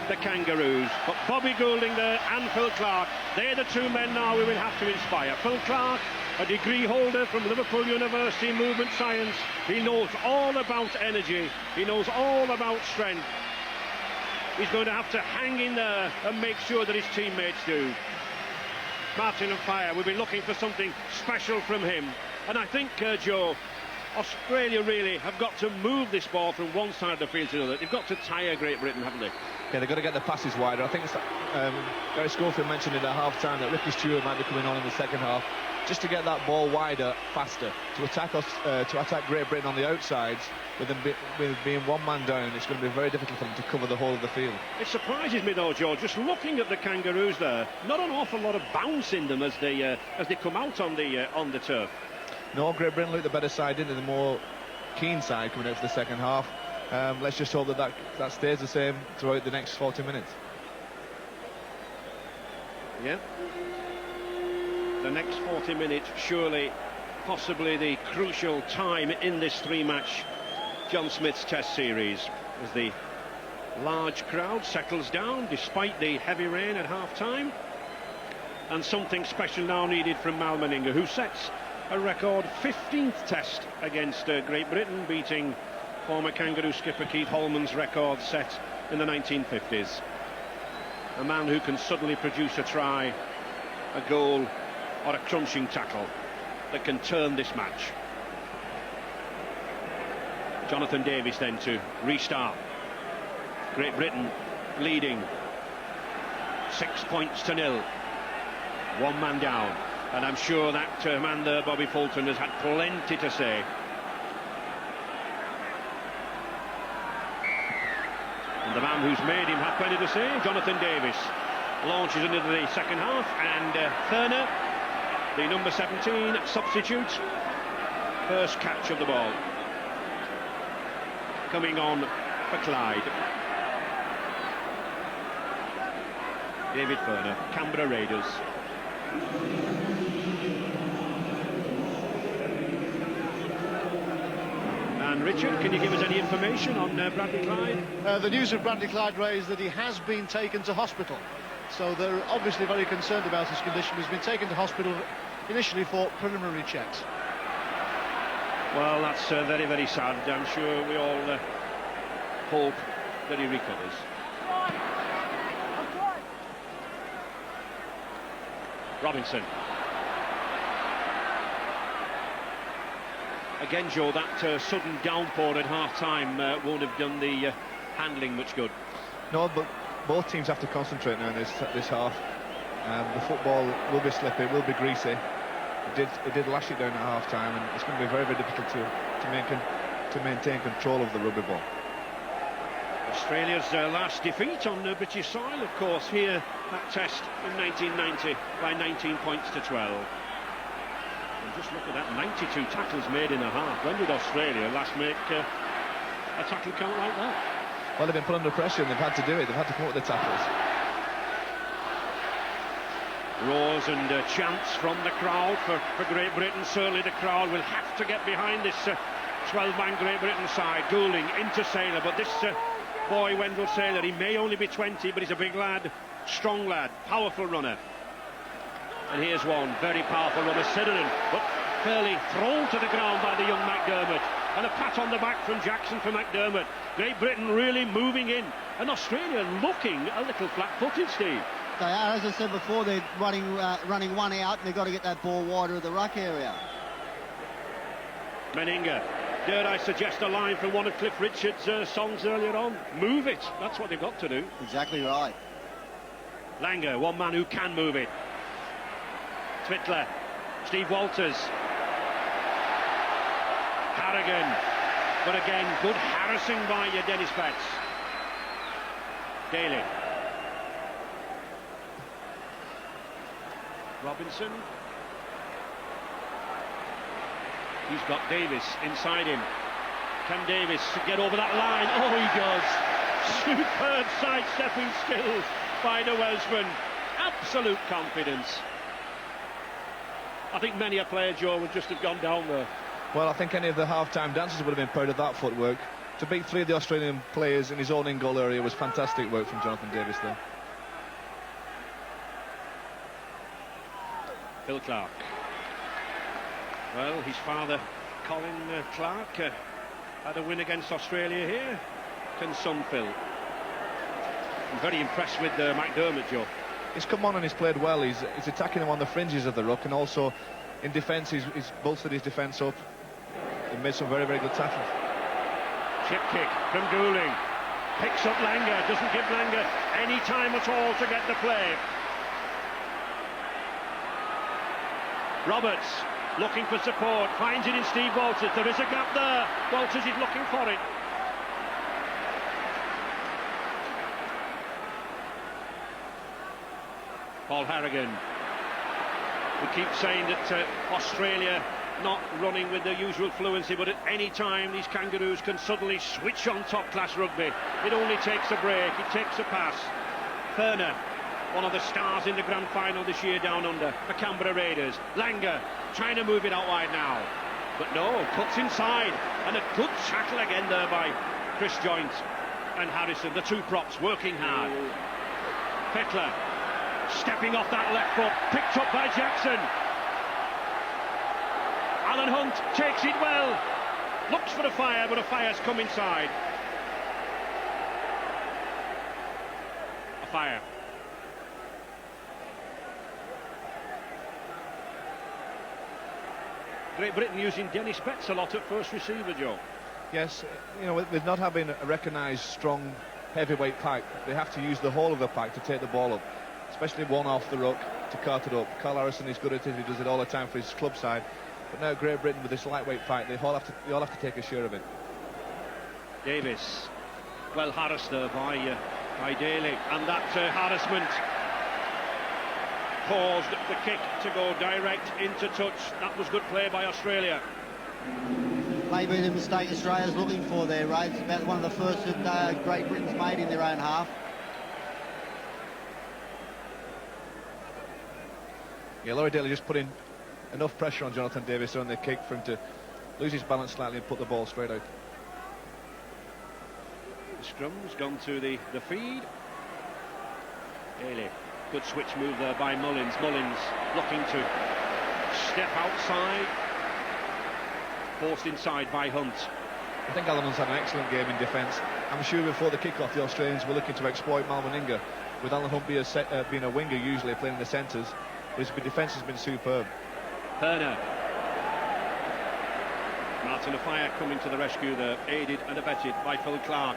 S1: the Kangaroos. But Bobby Goulding there and Phil Clark, they're the two men now we will have to inspire. Phil Clark, a degree holder from Liverpool University Movement Science. He knows all about energy. He knows all about strength. He's going to have to hang in there and make sure that his teammates do. Martin Appiah, we've been looking for something special from him. And I think, Joe, Australia really have got to move this ball from one side of the field to the other. They've got to tire Great Britain, haven't they?
S2: Yeah, they've got to get the passes wider. I think it's, Gary Schofield mentioned it at half-time that Ricky Stewart might be coming on in the second half, just to get that ball wider, faster, to attack us, to attack Great Britain on the outsides. With them being one man down, it's going to be very difficult for them to cover the whole of the field.
S1: It surprises me though, Joe, just looking at the Kangaroos there, not an awful lot of bounce in them as they come out on the turf.
S2: No, Great Britain looked the better side, didn't they? The more keen side coming out for the second half. Let's just hope that stays the same throughout the next 40 minutes.
S1: Yeah. The next 40 minutes, surely, possibly the crucial time in this three-match John Smith's Test Series, as the large crowd settles down despite the heavy rain at half-time. And something special now needed from Mal Meninga, who sets a record 15th Test against Great Britain, beating former Kangaroo skipper Keith Holman's record set in the 1950s. A man who can suddenly produce a try, a goal or a crunching tackle that can turn this match. Jonathan Davies then to restart. Great Britain leading 6 points to 0. One man down, and I'm sure that man there, Bobby Fulton, has had plenty to say. And the man who's made him have plenty to say, Jonathan Davies, launches into the second half, and Thurner, the number 17 substitute, first catch of the ball. Coming on for Clyde. David Thurner, Canberra Raiders. And Richard, can you give us any information on Bradley Clyde?
S4: The news of Bradley Clyde, Ray, is that he has been taken to hospital. So they're obviously very concerned about his condition. He's been taken to hospital initially for preliminary checks.
S1: Well, that's very, very sad. I'm sure we all hope that he recovers. Robinson. Again, Joe, that sudden downpour at half-time won't have done the handling much good.
S2: No, but both teams have to concentrate now in this half. The football will be slippy, it will be greasy. It did lash it down at half-time, and it's going to be very, very difficult to maintain control of the rugby ball.
S1: Australia's last defeat on British soil, of course, here at Test in 1990 by 19 points to 12. And just look at that, 92 tackles made in a half. When did Australia last make a tackle count like that?
S2: Well, they've been put under pressure and they've had to do it. They've had to come up with the tackles.
S1: Roars and chants from the crowd for Great Britain. Certainly the crowd will have to get behind this 12-man Great Britain side. Goulding into Saylor, but this boy Wendell Saylor, he may only be 20, but he's a big lad, strong lad, powerful runner. And here's one very powerful runner, Sidderen, but fairly thrown to the ground by the young McDermott. And a pat on the back from Jackson for McDermott. Great Britain really moving in, and Australia looking a little flat-footed, Steve.
S3: They are, as I said before, they're running one out, and they've got to get that ball wider of the ruck area.
S1: Meninga Dare I suggest a line from one of Cliff Richard's songs earlier on? Move it. That's what they've got to do.
S3: Exactly right.
S1: Langer, one man who can move it. Twittler, Steve Walters. Harrigan. But again, good harassing by Dennis Betts. Daly. Robinson. He's got Davis inside him. Can Davis get over that line? Oh, he does. Superb sidestepping skills by the Welshman. Absolute confidence. I think many a player, Joe, would just have gone down there.
S2: Well, I think any of the half-time dancers would have been proud of that footwork. To beat 3 of the Australian players in his own in-goal area was fantastic work from Jonathan Davis there.
S1: Phil Clark. Well, his father, Colin Clark, had a win against Australia here. Can son Phil? I'm very impressed with McDermott, Joe.
S2: He's come on and he's played well. He's attacking him on the fringes of the ruck, and also in defence he's bolstered his defence up. He made some very, very good tackles.
S1: Chip kick from Dooling. Picks up Langer, doesn't give Langer any time at all to get the play. Roberts looking for support, finds it in Steve Walters. There is a gap there. Walters is looking for it. Paul Harrigan. We keep saying that Australia not running with their usual fluency, but at any time these Kangaroos can suddenly switch on top-class rugby. It only takes a break, it takes a pass. Furner, one of the stars in the grand final this year down under, the Canberra Raiders. Langer trying to move it out wide now, but no, cuts inside, and a good tackle again there by Chris Joynt and Harrison, the two props working hard. Fittler stepping off that left foot, picked up by Jackson. Alan Hunt takes it well, looks for a fire, but a fire's come inside. A fire. Great Britain using Dennis Betts a lot at first receiver, Joe.
S2: Yes, you know, with not having a recognised strong heavyweight pack, they have to use the whole of the pack to take the ball up, especially one off the ruck to cart it up. Carl Harrison is good at it, he does it all the time for his club side. But now Great Britain with this lightweight pack, they all have to take a share of it.
S1: Davis, well harassed there by Daly, and that harassment caused the kick to go direct into touch. That was good play by Australia.
S3: Maybe the mistake Australia's looking for there, Ray. It's about one of the first that Great Britain's made in their own half.
S2: Yeah, Laurie Daly just put in enough pressure on Jonathan Davis on the kick for him to lose his balance slightly and put the ball straight out.
S1: The scrum's gone to the feed. Daly, good switch move there by Mullins. Mullins looking to step outside. Forced inside by Hunt.
S2: I think Alan Hunt's had an excellent game in defence. I'm sure before the kick-off the Australians were looking to exploit Mal Meninga, with Alan Hunt being a winger usually playing in the centres. His defence has been superb.
S1: Furner. Martin Offiah coming to the rescue there, aided and abetted by Phil Clark.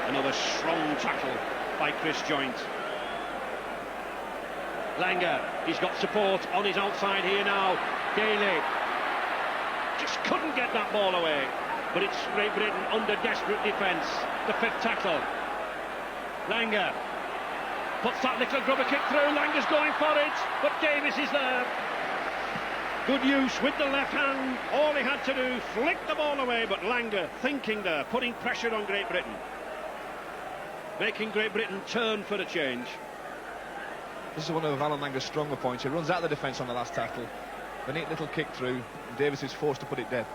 S1: Another strong tackle by Chris Joynt. Langer, he's got support on his outside here now. Daly just couldn't get that ball away, but it's Great Britain under desperate defence. The fifth tackle. Langer puts that little grubber kick through. Langer's going for it, but Davis is there. Good use with the left hand. All he had to do, flick the ball away, but Langer thinking there, putting pressure on Great Britain, making Great Britain turn for a change.
S2: This is one of Alan Langer's stronger points. He runs out of the defence on the last tackle. A neat little kick through, and Davis is forced to put it dead.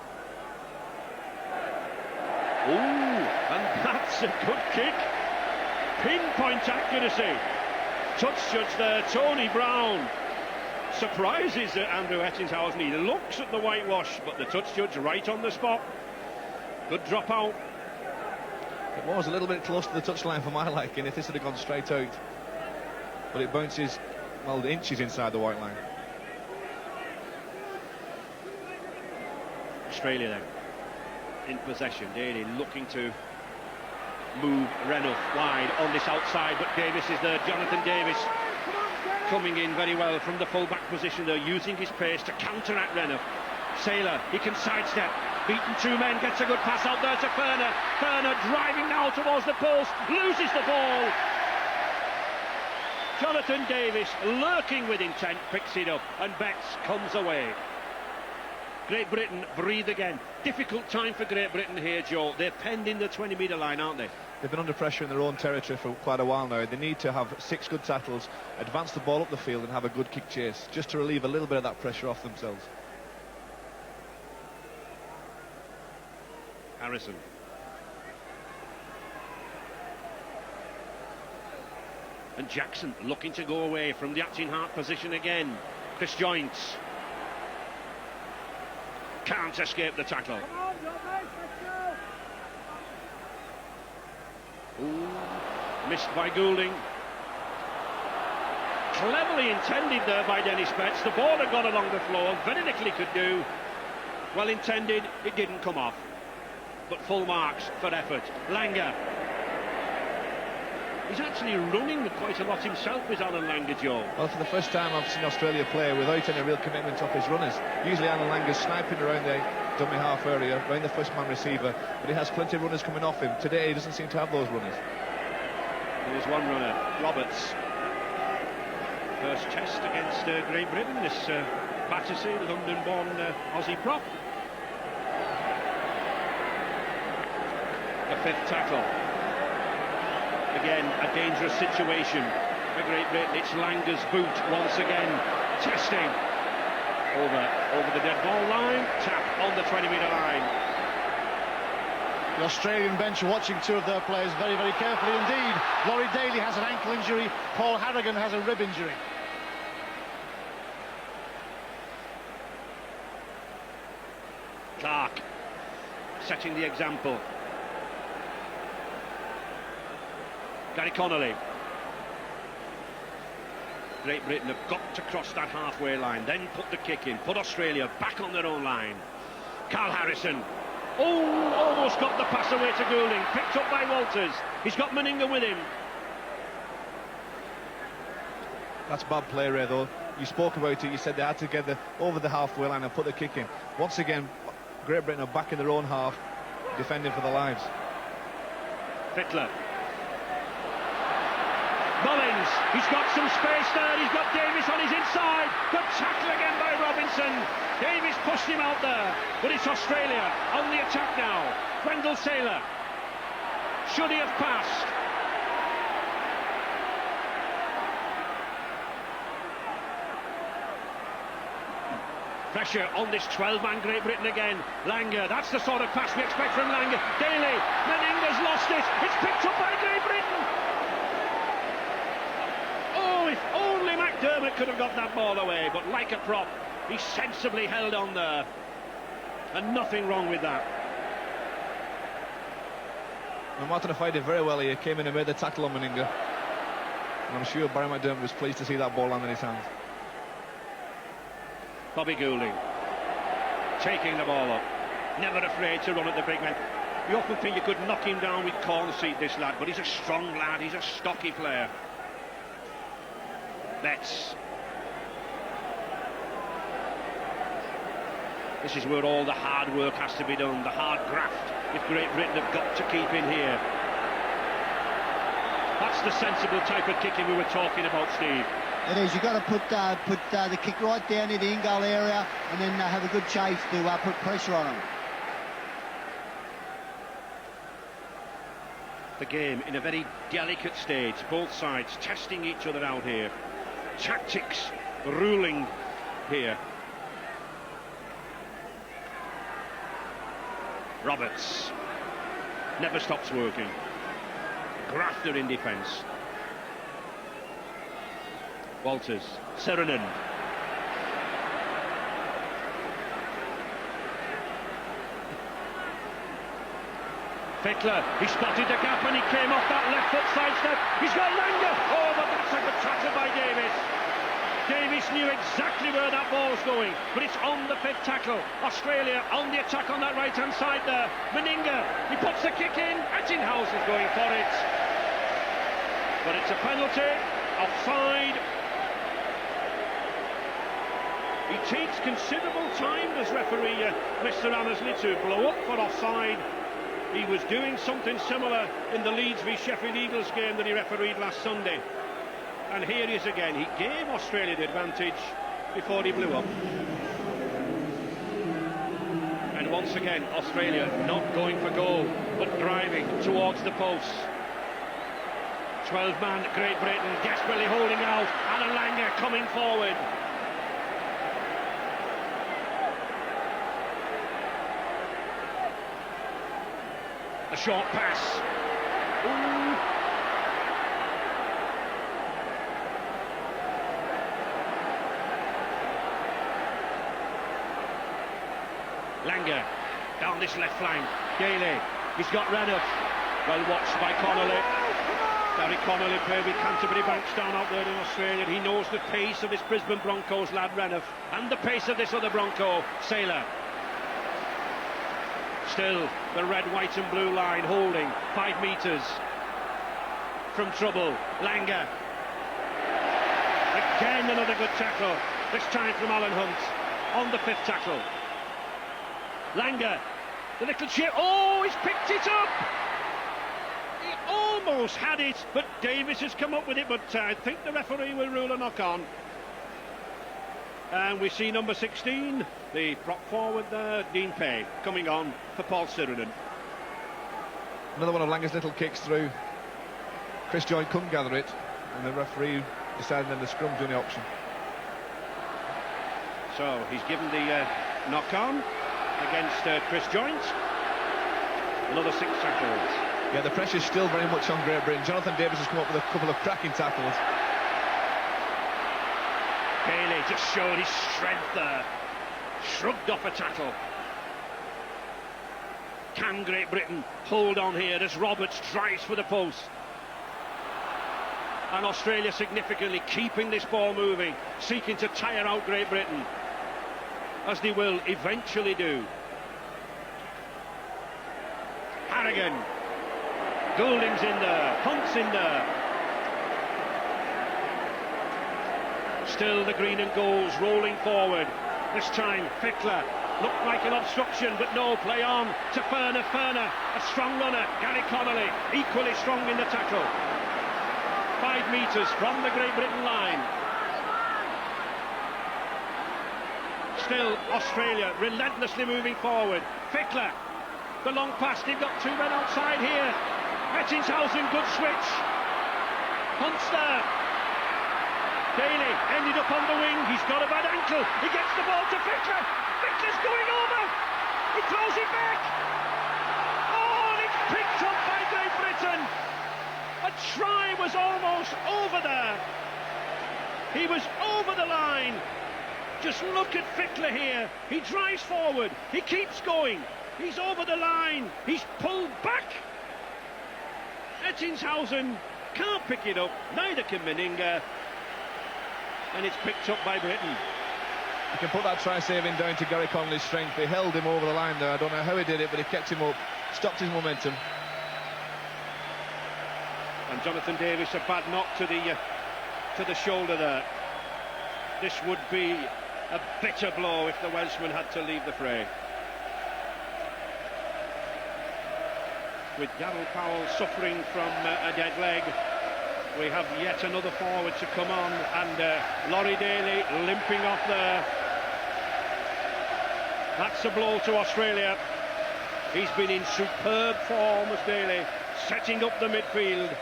S1: Ooh, and that's a good kick. Pinpoint accuracy. Touch judge there, Tony Brown. Surprises Andrew Ettingshausen. He looks at the whitewash, but the touch judge right on the spot. Good drop out.
S2: It was a little bit close to the touchline for my liking if this had gone straight out. But it bounces, well, the inches inside the white line.
S1: Australia then in possession. Daly looking to move Renouf wide on this outside, but Davis is there. Jonathan Davis coming in very well from the full-back position there, using his pace to counteract Renouf. Saylor, he can sidestep, beaten two men, gets a good pass out there to Ferner. Ferner driving now towards the post, loses the ball. Jonathan Davis, lurking with intent, picks it up, and Betts comes away. Great Britain breathe again. Difficult time for Great Britain here, Joe. They're penned in the 20-metre line, aren't they?
S2: They've been under pressure in their own territory for quite a while now. They need to have 6 good tackles, advance the ball up the field and have a good kick chase, just to relieve a little bit of that pressure off themselves.
S1: Harrison. And Jackson looking to go away from the acting heart position again. Chris Joynes can't escape the tackle. Ooh, missed by Goulding. Cleverly intended there by Dennis Betts. The ball had gone along the floor, very little he could do. Well intended, it didn't come off. But full marks for effort. Langer. He's actually running quite a lot himself, is Alan Langer, Joe.
S2: Well, for the first time I've seen Australia play without any real commitment off his runners. Usually Alan Langer's sniping around the dummy half area, around the first man receiver, but he has plenty of runners coming off him. Today he doesn't seem to have those runners.
S1: There's one runner, Roberts. First test against Great Britain, this Battersea, London-born Aussie prop. The 5th tackle. Again, a dangerous situation for Great Britain. It's Langer's boot once again, testing over the dead ball line, tap on the 20-metre line.
S4: The Australian bench are watching 2 of their players very, very carefully indeed. Laurie Daly has an ankle injury, Paul Harragon has a rib injury.
S1: Clark setting the example. Gary Connolly. Great Britain have got to cross that halfway line, then put the kick in, put Australia back on their own line. Carl Harrison. Oh, almost got the pass away to Goulding, picked up by Walters. He's got Meninga with him.
S2: That's bad play, Ray, though. You spoke about it, you said they had to get over the halfway line and put the kick in. Once again, Great Britain are back in their own half, defending for their lives.
S1: Fittler. Mullins, he's got some space there, he's got Davis on his inside. Good tackle again by Robinson. Davis pushed him out there, but it's Australia on the attack now. Wendell Saylor. Should he have passed? Pressure on this 12-man Great Britain again. Langer, that's the sort of pass we expect from Langer. Daly, Meninga's lost it. It's picked up by Great Britain. Oh, if only McDermott could have got that ball away, but like a prop, he sensibly held on there. And nothing wrong with that.
S2: And Martin fighting very well here, came in and made the tackle on Meninga. And I'm sure Barry McDermott was pleased to see that ball land in his hands.
S1: Bobby Goulding taking the ball up, never afraid to run at the big man. You often think you could knock him down with corn seat, this lad, but he's a strong lad, he's a stocky player. Betts. This is where all the hard work has to be done, the hard graft, if Great Britain have got to keep in here. That's the sensible type of kicking we were talking about, Steve.
S3: It is. You've got to put the kick right down in the in-goal area and then have a good chase to put pressure on them.
S1: The game in a very delicate stage, both sides testing each other out here. Tactics ruling here. Roberts never stops working. Grafter in defence. Walters, Serenan. Fittler, he spotted the gap and he came off that left foot sidestep. He's got Langer. Oh, but that's a good tackle by Davis. Davies knew exactly where that ball's going, but it's on the 5th tackle. Australia on the attack on that right-hand side there. Meninga, he puts the kick in. Ettingshausen's going for it. But it's a penalty, offside. He takes considerable time, this referee, Mr. Annesley, to blow up for offside. He was doing something similar in the Leeds v Sheffield Eagles game that he refereed last Sunday. And here he is again. He gave Australia the advantage before he blew up. And once again, Australia not going for goal, but driving towards the post. 12-man Great Britain desperately holding out. Alan Langer coming forward. A short pass. Ooh. Langer down this left flank. Daly, he's got Renouf. Well watched by Connolly. Gary Connolly played with Canterbury Bankstown out there in Australia. He knows the pace of this Brisbane Broncos lad Renouf and the pace of this other Bronco, Saylor. Still the red, white and blue line holding 5 metres from trouble. Langer. Again another good tackle, this time from Alan Hunt on the 5th tackle. Langer, the little chip, oh, he's picked it up! He almost had it, but Davies has come up with it, but I think the referee will rule a knock-on. And we see number 16, the prop forward there, Dean Pay, coming on for Paul Sirenen.
S2: Another one of Langer's little kicks through. Chris Joynt couldn't gather it, and the referee decided then the scrum's the only option.
S1: So he's given the knock-on against Chris Joynt. Another 6 tackles.
S2: Yeah, the pressure's still very much on Great Britain. Jonathan Davies has come up with a couple of cracking tackles.
S1: Bailey just showed his strength there. Shrugged off a tackle. Can Great Britain hold on here as Roberts tries for the post? And Australia significantly keeping this ball moving, seeking to tire out Great Britain, as they will eventually do. Harrigan. Goulding's in there. Hunt's in there. Still the green and golds rolling forward. This time Fickler looked like an obstruction, but no, play on to Furner. Furner, a strong runner. Gary Connolly, equally strong in the tackle. 5 metres from the Great Britain line. Still Australia relentlessly moving forward. Fickler, the long pass, they've got 2 men outside here. Ettingshausen, good switch. Hunt's there. Daly ended up on the wing, he's got a bad ankle, he gets the ball to Fickler. Fickler's going over, he throws it back. Oh, and it's picked up by Great Britain. A try was almost over there. He was over the line. Just look at Fickler here, he drives forward, he keeps going, he's over the line, he's pulled back. Ettingshausen can't pick it up, neither can Meninga. And it's picked up by Britain.
S2: You can put that try saving down to Gary Connolly's strength. They held him over the line there. I don't know how he did it, but he kept him up, stopped his momentum.
S1: And Jonathan Davies, a bad knock to the shoulder there. This would be a bitter blow if the Welshman had to leave the fray. With Darryl Powell suffering from a dead leg, we have yet another forward to come on, and Laurie Daly limping off there. That's a blow to Australia. He's been in superb form as Daly, setting up the midfield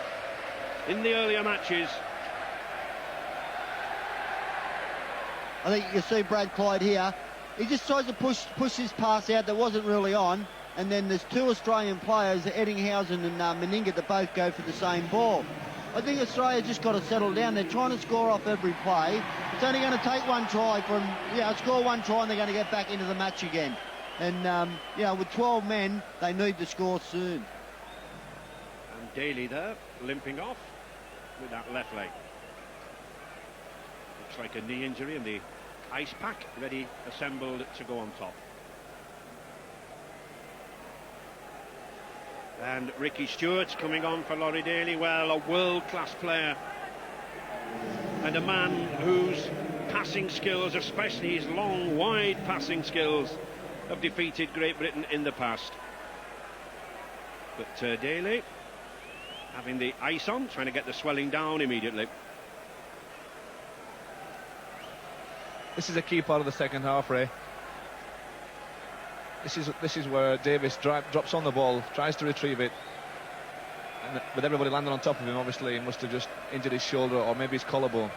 S1: in the earlier matches.
S3: I think you can see Brad Clyde here. He just tries to push his pass out that wasn't really on, and then there's 2 Australian players, Ettingshausen and Meninga, that both go for the same ball. I think Australia just got to settle down. They're trying to score off every play. It's only going to take 1 try from, score 1 try and they're going to get back into the match again. And, with 12 men, they need to score soon.
S1: And Daly there, limping off with that left leg. Looks like a knee injury, and the ice pack ready assembled to go on top. And Ricky Stewart's coming on for Laurie Daly. Well, a world-class player, and a man whose passing skills, especially his long, wide passing skills, have defeated Great Britain in the past. But Daly having the ice on, trying to get the swelling down immediately.
S2: This is a key part of the second half, Ray. This is where Davis drops on the ball, tries to retrieve it, and with everybody landing on top of him, obviously he must have just injured his shoulder or maybe his collarbone.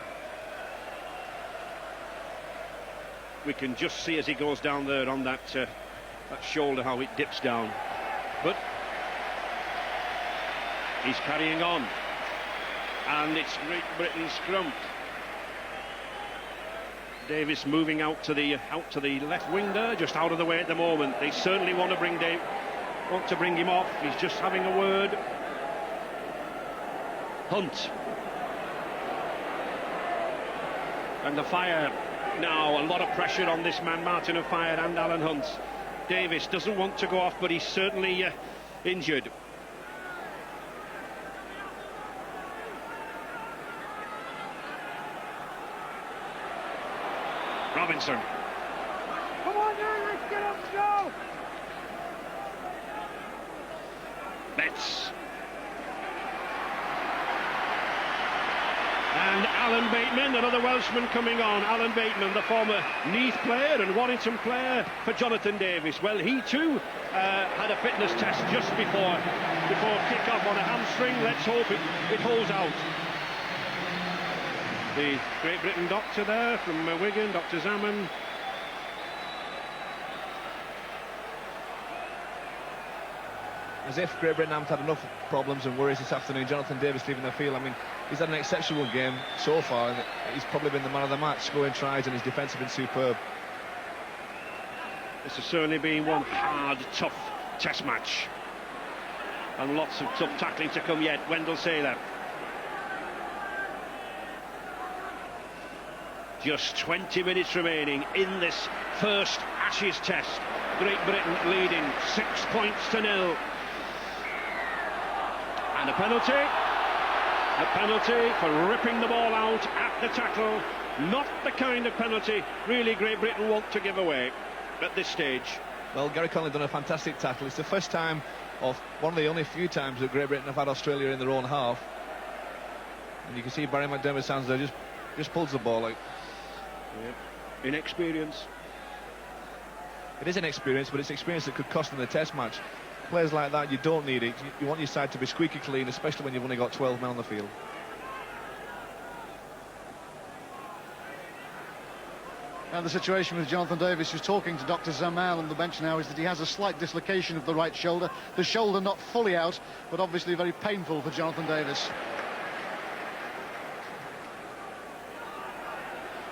S1: We can just see as he goes down there on that shoulder how it dips down. But he's carrying on, and it's Great Britain's scrum. Davis moving out to the left wing there, just out of the way at the moment. They certainly want to bring him off. He's just having a word. Hunt, and the Fire now, a lot of pressure on this man, Martin Offiah and Alan Hunt. Davis doesn't want to go off, but he's certainly injured. Robinson. Come on now, let's get up, go! Betts. And Alan Bateman, another Welshman coming on. Alan Bateman, the former Neath player and Warrington player for Jonathan Davis. Well, he too had a fitness test just before kick-off on a hamstring. Let's hope it holds out. The Great Britain doctor there from Wigan, Dr. Zaman.
S2: As if Great Britain haven't had enough problems and worries this afternoon. Jonathan Davis leaving the field. I mean, he's had an exceptional game so far, and he's probably been the man of the match, scoring tries, and his defence has been superb.
S1: This has certainly been one hard, tough test match, and lots of tough tackling to come yet. Wendell Saylor. Just 20 minutes remaining in this first Ashes test. Great Britain leading 6-0. And a penalty for ripping the ball out at the tackle. Not the kind of penalty really Great Britain want to give away at this stage.
S2: Well, Gary Connolly done a fantastic tackle. It's the first time, of one of the only few times, that Great Britain have had Australia in their own half. And you can see Barry McDermott stands there, just pulls the ball out.
S1: Yeah. Inexperience.
S2: It is inexperience, but it's experience that could cost them the test match. Players like that, you don't need it. You want your side to be squeaky clean, especially when you've only got 12 men on the field.
S4: And the situation with Jonathan Davis, who's talking to Dr. Zamal on the bench now, is that he has a slight dislocation of the right shoulder. The shoulder not fully out, but obviously very painful for Jonathan Davis.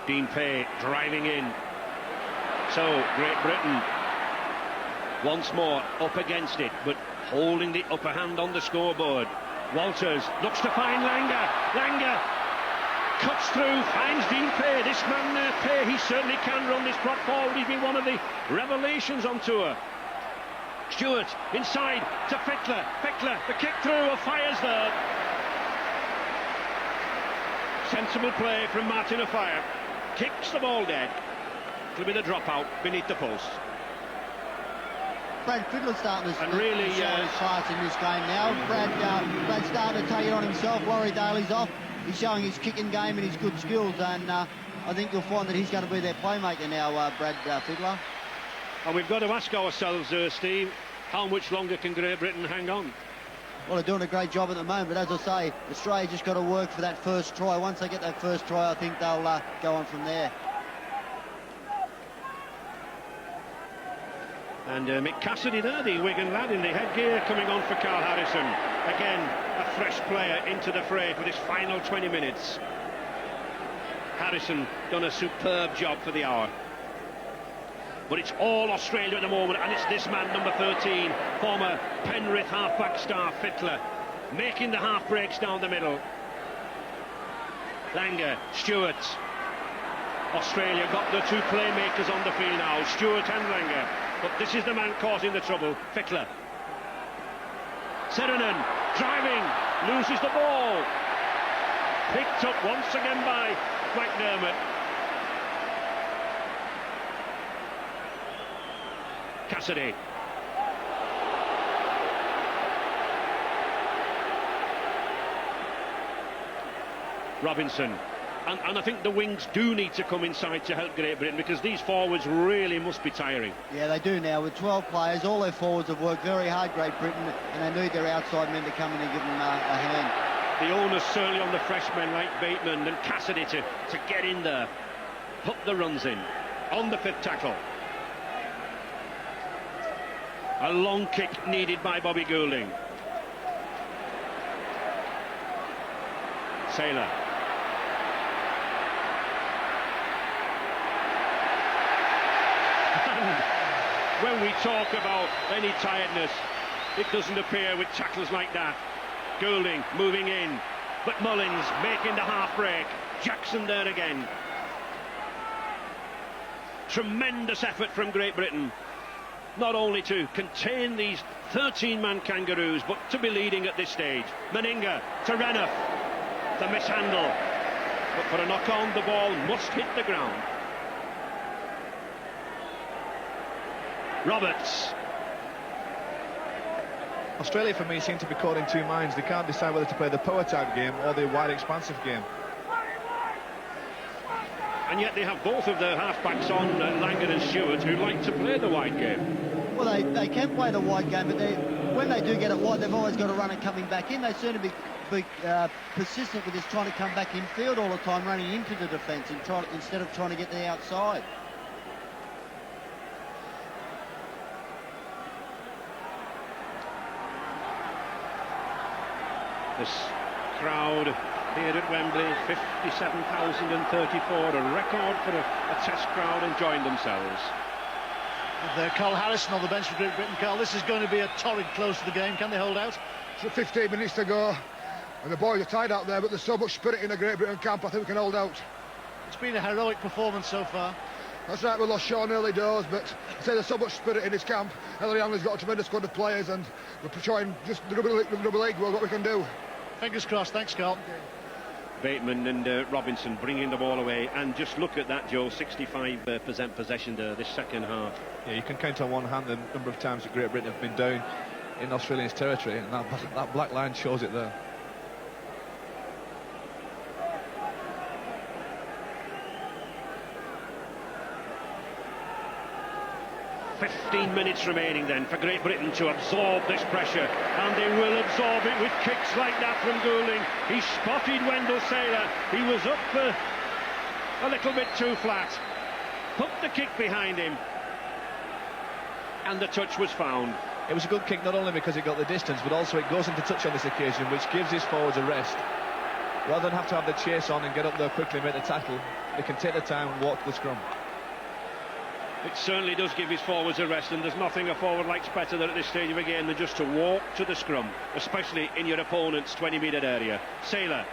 S1: Dean Pay driving in. So Great Britain once more up against it, but holding the upper hand on the scoreboard. Walters looks to find Langer. Langer cuts through, finds Dean Pay. This man Pay, he certainly can run this prop forward. He's been one of the revelations on tour. Stewart inside to Fittler. Fittler, the kick through, Offiah's there. Sensible play from Martin Offiah. Kicks the ball dead. It'll be the dropout beneath the post.
S3: Brad Fittler starting to
S1: really
S3: show his class in this game now. Brad's starting to take it on himself. Laurie Daly's off. He's showing his kicking game and his good skills, and I think you'll find that he's going to be their playmaker now, Brad Fittler.
S1: And we've got to ask ourselves, Steve, how much longer can Great Britain hang on?
S3: Well, they're doing a great job at the moment, but as I say, Australia just got to work for that first try. Once they get that first try, I think they'll go on from there.
S1: And Mick Cassidy there, the Wigan lad in the headgear, coming on for Carl Harrison. Again, a fresh player into the fray for this final 20 minutes. Harrison done a superb job for the hour. But it's all Australia at the moment, and it's this man, number 13, former Penrith half-back star Fittler, making the half breaks down the middle. Langer, Stewart, Australia got the two playmakers on the field now, Stewart and Langer. But this is the man causing the trouble, Fickler. Sirenen driving, loses the ball. Picked up once again by McDermott. Cassidy. Robinson. And I think the wings do need to come inside to help Great Britain, because these forwards really must be tiring.
S3: Yeah, they do now. With 12 players, all their forwards have worked very hard, Great Britain, and they need their outside men to come in and give them a hand.
S1: The onus certainly on the freshmen like Bateman and Cassidy to get in there, put the runs in. On the fifth tackle. A long kick needed by Bobby Goulding. Saylor. When we talk about any tiredness, it doesn't appear with tackles like that. Goulding moving in, but Mullins making the half break. Jackson there again. Tremendous effort from Great Britain, not only to contain these 13-man Kangaroos, but to be leading at this stage. Meninga to Renouf, the mishandle, but for a knock-on, the ball must hit the ground. Roberts.
S2: Australia, for me, seem to be caught in two minds. They can't decide whether to play the power type game or the wide expansive game.
S1: And yet they have both of their halfbacks on, Langer and Stewart, who like to play the wide game.
S3: Well, they can play the wide game, but when they do get it wide, they've always got to run it coming back in. They seem to be persistent with this, trying to come back in field all the time, running into the defence instead of trying to get the outside.
S1: This crowd here at Wembley, 57,034, a record for a test crowd enjoying themselves.
S4: With Carl Harrison on the bench for Great Britain. Carl, this is going to be a torrid close to the game. Can they hold out?
S6: So 15 minutes to go, and the boys are tied out there, but there's so much spirit in the Great Britain camp, I think we can hold out.
S4: It's been a heroic performance so far.
S6: That's right, we lost Sean early doors, but I say there's so much spirit in his camp. Ellery Hanley's got a tremendous squad of players, and we're trying just the rugby league world, what we can do.
S4: Fingers crossed. Thanks, Carl.
S1: Bateman and Robinson bringing the ball away, and just look at that, Joe, 65% possession there this second half.
S2: Yeah, you can count on one hand the number of times that Great Britain have been down in Australia's territory, and that black line shows it there.
S1: 15 minutes remaining then for Great Britain to absorb this pressure, and they will absorb it with kicks like that from Goulding. He spotted Wendell Saylor. He was up a little bit too flat, put the kick behind him, and the touch was found.
S2: It was a good kick not only because it got the distance, but also it goes into touch on this occasion, which gives his forwards a rest. Rather than have to have the chase on and get up there quickly and make the tackle, they can take the time and walk the scrum.
S1: It certainly does give his forwards a rest, and there's nothing a forward likes better than at this stage of a game than just to walk to the scrum, especially in your opponent's 20-metre area. Saylor.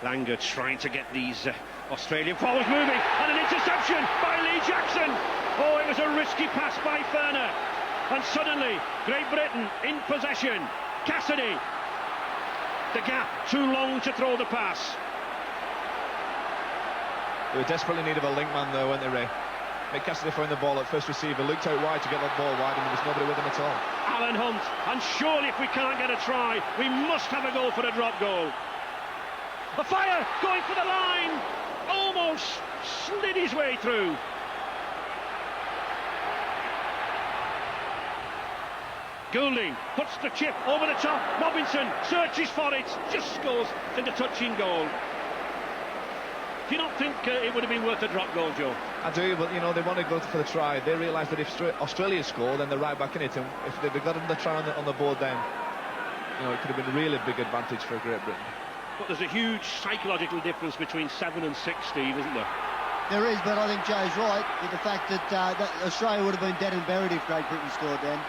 S1: Langer trying to get these Australian forwards moving, and an interception by Lee Jackson. Oh, it was a risky pass by Ferner, and suddenly Great Britain in possession. Cassidy, the gap too long to throw the pass.
S2: They were desperately in need of a link man though, weren't they, Ray? Mick Cassidy throwing the ball at first receiver, looked out wide to get that ball wide, and there was nobody with him at all.
S1: Alan Hunt, and surely if we can't get a try, we must have a goal for a drop goal. The fire going for the line, almost slid his way through. Goulding puts the chip over the top. Robinson searches for it, just goes into touching goal. Do you not think it would have been worth a drop goal, Joe?
S2: I do, but you know, they want to go for the try. They realise that if Australia score, then they're right back in it, and if they've got the try on the board, then you know, it could have been a really big advantage for Great Britain.
S1: But there's a huge psychological difference between 7 and 6, Steve, isn't there?
S3: There is, but I think Joe's right with the fact that Australia would have been dead and buried if Great Britain scored then.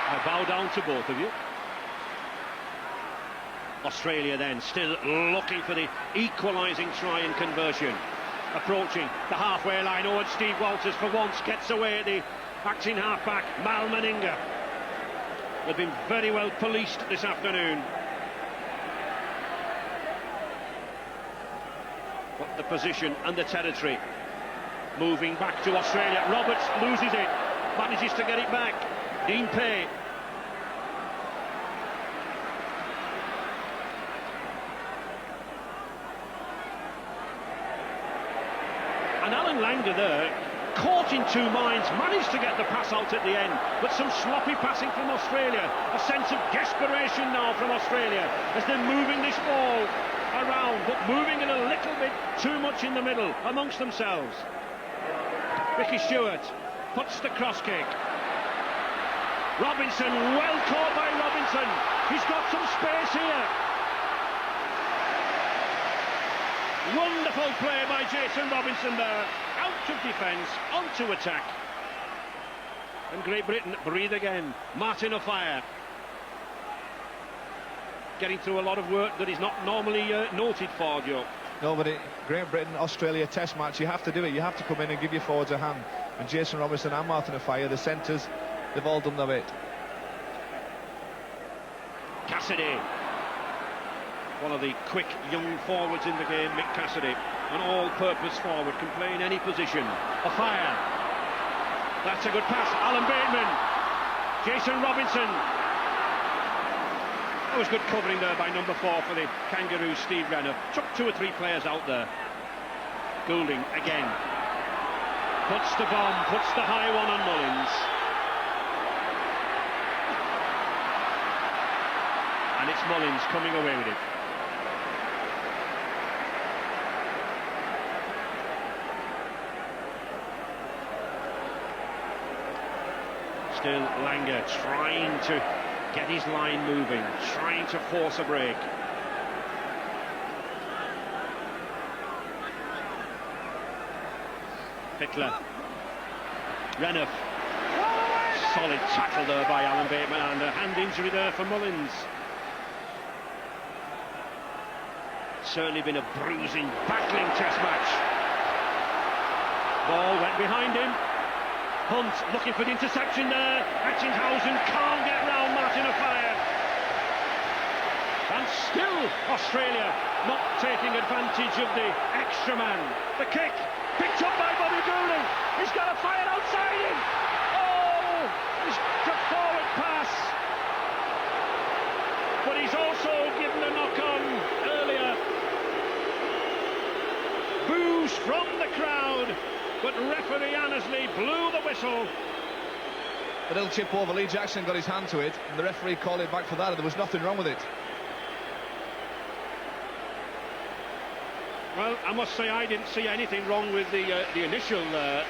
S1: I bow down to both of you. Australia then still looking for the equalising try and conversion. Approaching the halfway line. Oh, and Steve Walters for once gets away at the acting halfback, Mal Meninga. They've been very well policed this afternoon. But the position and the territory moving back to Australia. Roberts loses it, manages to get it back. Dean Pay. And Alan Langer there, caught in two minds, managed to get the pass out at the end, but some sloppy passing from Australia. A sense of desperation now from Australia as they're moving this ball around, but moving it a little bit too much in the middle amongst themselves. Ricky Stewart puts the cross kick. Robinson, well caught by Robinson. He's got some space here. Wonderful play by Jason Robinson there. Out of defence, onto attack. And Great Britain breathe again. Martin Offiah getting through a lot of work that is not normally noted for, Joe.
S2: No, but Great Britain, Australia test match, you have to do it. You have to come in and give your forwards a hand. And Jason Robinson and Martin Offiah, the centres, they've all done their bit.
S1: Cassidy, one of the quick young forwards in the game, Mick Cassidy, an all-purpose forward, can play in any position. Offiah, that's a good pass. Alan Bateman, Jason Robinson. That was good covering there by number 4 for the Kangaroos, Steve Renner. Took 2 or 3 players out there. Goulding again. Puts the bomb, puts the high one on Mullins. And it's Mullins coming away with it. Still Langer trying to get his line moving, trying to force a break. Hitler. Renouf. Solid tackle there by Alan Bateman, and a hand injury there for Mullins. Certainly been a bruising, battling test match. Ball went behind him. Hunt looking for the interception there. Atkinghausen can't get round Martin Offiah. And still Australia not taking advantage of the extra man. The kick picked up by Bobby Goulding. He's got a fire outside him. Oh, he's a forward pass. But he's also given a knock on earlier. Boos from the crowd. But referee Annesley blew the whistle.
S2: A little chip over, Lee Jackson got his hand to it, and the referee called it back for that, and there was nothing wrong with it.
S1: Well, I must say I didn't see anything wrong with the initial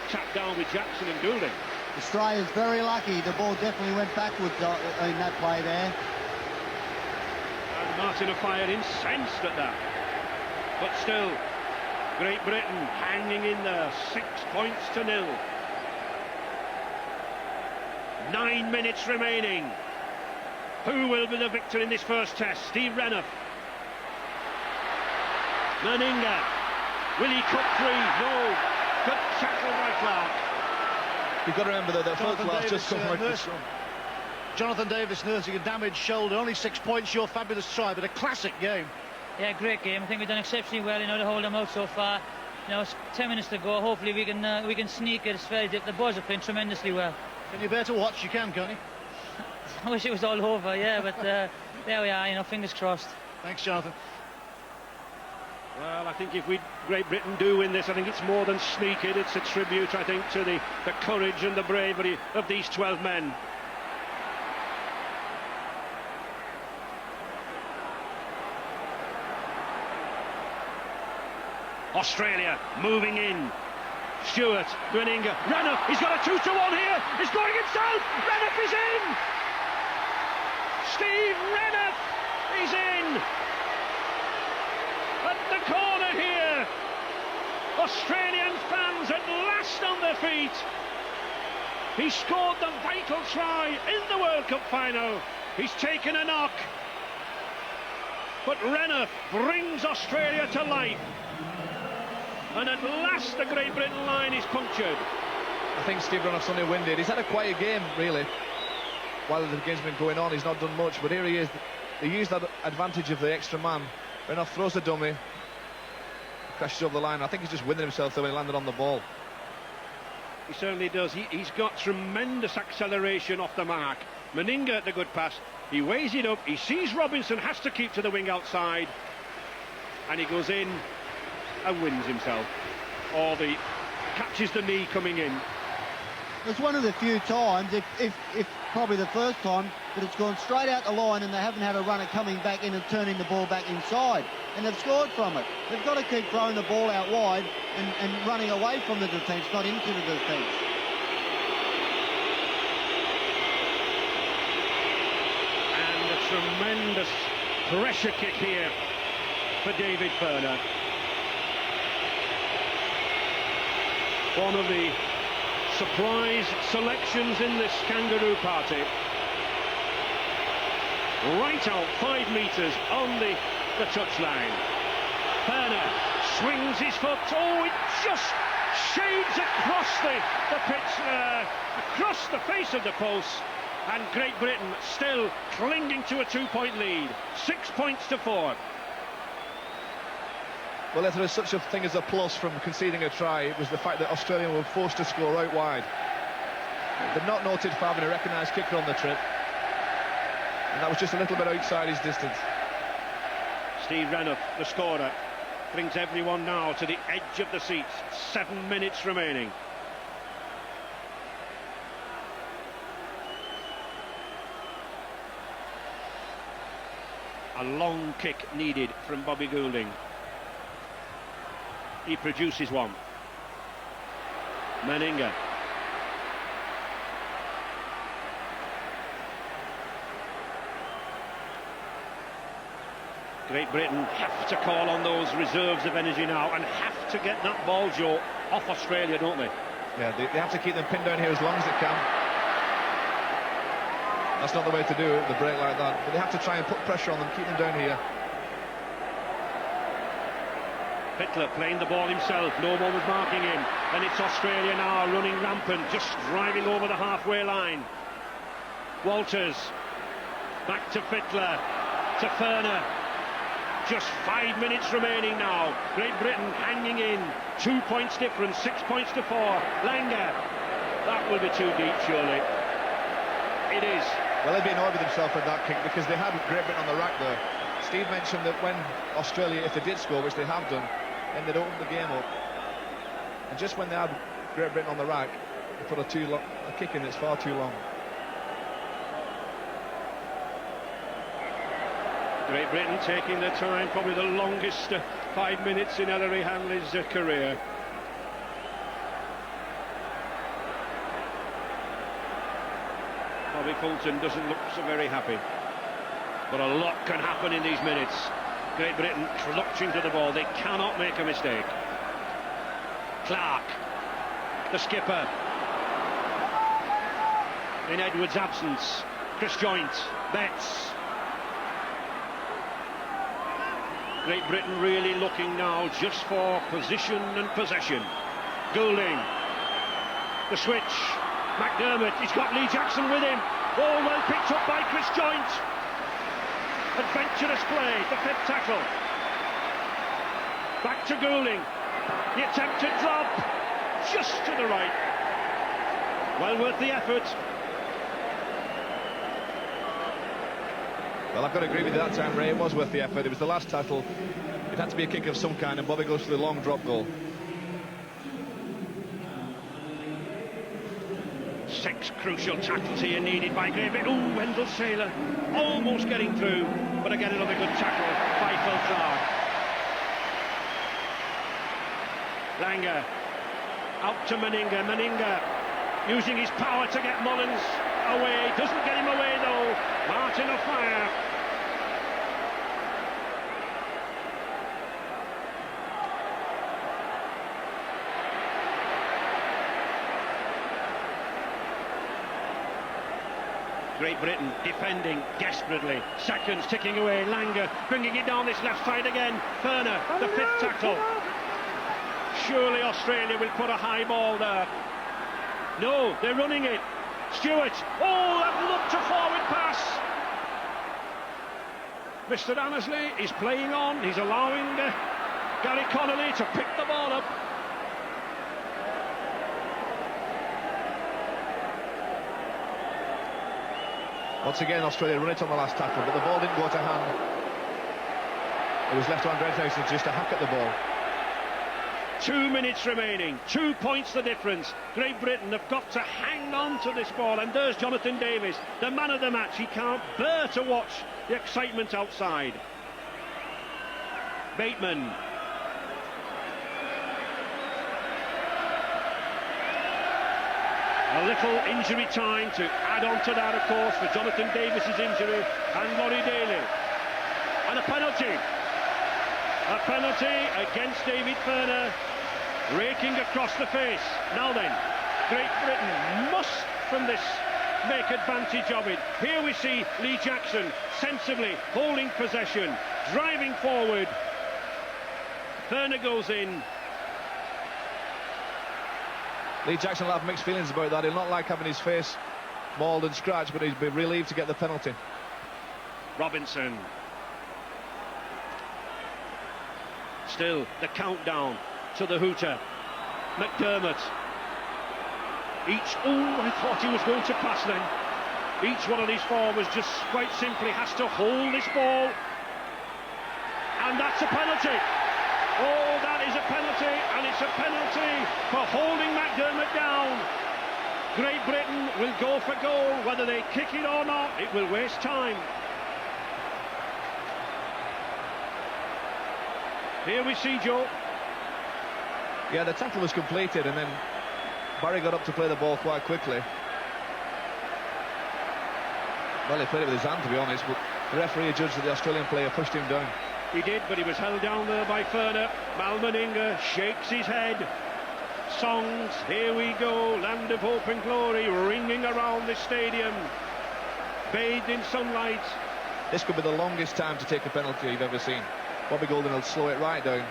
S1: tap down with Jackson and Goulding.
S3: Australia's very lucky. The ball definitely went backwards in that play there.
S1: And Martin Offiah incensed at that. But still, Great Britain hanging in there, 6 points to 0. 9 minutes remaining. Who will be the victor in this first test? Steve Renouf. Meninga. Will he cut free? No. Good tackle by Clark.
S2: You've got to remember that the first last just come from
S4: Jonathan Davis nursing a damaged shoulder. Only 6 points, your fabulous try, but a classic game.
S7: Yeah, great game. I think we've done exceptionally well, to hold them out so far. It's 10 minutes to go. Hopefully we can sneak it. It's very the boys are playing tremendously well.
S4: Can you bear to watch? You can, can't you?
S7: I wish it was all over, yeah, but there we are, fingers crossed.
S4: Thanks, Jonathan.
S1: Well, I think if Great Britain do win this, I think it's more than sneak it. It's a tribute, I think, to the courage and the bravery of these 12 men. Australia moving in. Stewart, Meninga, Renouf, he's got a 2-1 here, he's going himself, Renouf is in! Steve Renouf is in! At the corner here, Australian fans at last on their feet. He scored the vital try in the World Cup final. He's taken a knock. But Renouf brings Australia to life. And at last the Great Britain line is punctured.
S2: I think Steve Renouf's only winded. He's had a quiet game, really. While the game's been going on, he's not done much. But here he is. They used that advantage of the extra man. Renouf throws a dummy. Crashes over the line. I think he's just winding himself the way he landed on the ball.
S1: He certainly does. He's got tremendous acceleration off the mark. Meninga, the good pass. He weighs it up. He sees Robinson has to keep to the wing outside. And he goes in and wins himself. Or catches the knee coming in.
S3: It's one of the few times, if probably the first time, that it's gone straight out the line and they haven't had a runner coming back in and turning the ball back inside. And they've scored from it. They've got to keep throwing the ball out wide and running away from the defence, not into the defence.
S1: And a tremendous pressure kick here for David Furner. One of the surprise selections in this Kangaroo party. Right out 5 metres on the touchline. Furner swings his foot. Oh, it just shades across the pitch, across the face of the post. And Great Britain still clinging to a 2-point lead. 6 points to 4.
S2: Well, if there is such a thing as a plus from conceding a try, it was the fact that Australia were forced to score out wide. They've not noted for having a recognised kicker on the trip, and that was just a little bit outside his distance.
S1: Steve Renouf, the scorer, brings everyone now to the edge of the seats. 7 minutes remaining. A long kick needed from Bobby Goulding. He produces one. Meninga. Great Britain have to call on those reserves of energy now and have to get that ball, Joe, off Australia, don't they?
S2: Yeah, they have to keep them pinned down here as long as they can. That's not the way to do it, the break like that. But they have to try and put pressure on them, keep them down here.
S1: Fittler playing the ball himself, no one was marking him, and it's Australia now running rampant, just driving over the halfway line. Walters, back to Fittler, to Furner. Just 5 minutes remaining now. Great Britain hanging in, 2 points difference, 6 points to 4. Langer, that will be too deep, surely. It is.
S2: Well, they'd be annoyed with themselves at that kick because they had Great Britain on the rack there. Steve mentioned that when Australia, if they did score, which they have done, then they'd open the game up. And just when they had Great Britain on the rack, they put a kick in that's far too long.
S1: Great Britain taking their time, probably the longest 5 minutes in Ellery Hanley's career. Bobby Fulton doesn't look so very happy. But a lot can happen in these minutes. Great Britain clutching to the ball. They cannot make a mistake. Clark, the skipper. In Edwards' absence, Chris Joynt, Betts. Great Britain really looking now just for position and possession. Goulding, the switch. McDermott, he's got Lee Jackson with him. All well picked up by Chris Joynt. Adventurous play, the 5th tackle. Back to Goulding. The attempted drop, just to the right. Well worth the effort.
S2: Well, I've got to agree with you that time, Ray. It was worth the effort. It was the last tackle. It had to be a kick of some kind, and Bobby goes for the long drop goal.
S1: 6 crucial tackles here needed by Great Britain. Oh, Wendell Saylor almost getting through, but again another good tackle by Phil Clark. Langer out to Meninga. Meninga using his power to get Mullins away. Doesn't get him away though. Martin Offiah. Great Britain defending desperately. Seconds ticking away. Langer bringing it down this left side again. Ferner, the fifth tackle. Surely Australia will put a high ball there. No, they're running it. Stewart. Oh, that looked a forward pass. Mr. Annesley is playing on. He's allowing Gary Connolly to pick the ball up.
S2: Once again, Australia run it on the last tackle, but the ball didn't go to hand. It was left to Andre Tyson just to hack at the ball.
S1: 2 minutes remaining, 2 points the difference. Great Britain have got to hang on to this ball, and there's Jonathan Davies, the man of the match. He can't bear to watch the excitement outside. Bateman. A little injury time to add on to that, of course, for Jonathan Davies' injury and Laurie Daly. And a penalty. A penalty against David Ferner, raking across the face. Now then, Great Britain must, from this, make advantage of it. Here we see Lee Jackson sensibly holding possession, driving forward. Ferner goes in.
S2: Lee Jackson will have mixed feelings about that. He'll not like having his face mauled and scratched, but he'll be relieved to get the penalty.
S1: Robinson. Still the countdown to the hooter. McDermott. I thought he was going to pass then. Each one of these forwards just quite simply has to hold this ball. And that's a penalty. Oh, that is a penalty, and it's a penalty for holding McDermott down. Great Britain will go for goal, whether they kick it or not. It will waste time. Here we see Joe.
S2: Yeah, the tackle was completed, and then Barry got up to play the ball quite quickly. Well, he played it with his hand, to be honest, but the referee judged that the Australian player pushed him down.
S1: He did, but he was held down there by Ferner. Mal Meninga shakes his head. Songs, here we go, Land of Hope and Glory, ringing around this stadium, bathed in sunlight.
S2: This could be the longest time to take a penalty you've ever seen. Bobby Golden will slow it right down.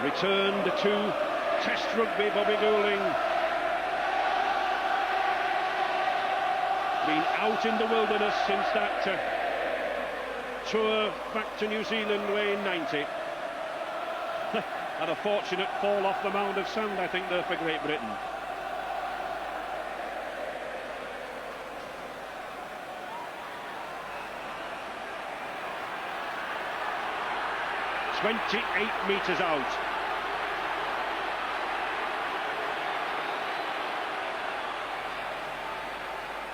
S1: Returned to Test rugby, Bobby Goulding. Been out in the wilderness since that tour back to New Zealand way in 90. Had a fortunate fall off the mound of sand, I think, there for Great Britain. "28 metres out."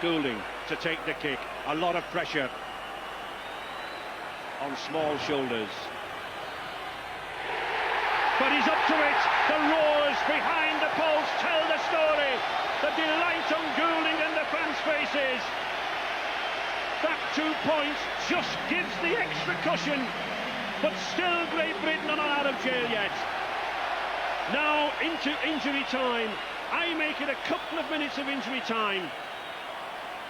S1: Goulding to take the kick. A lot of pressure on small shoulders. But he's up to it. The roars behind the post tell the story. The delight on Goulding and the fans' faces. That 2 points just gives the extra cushion. But still Great Britain are not out of jail yet. Now into injury time. I make it a couple of minutes of injury time.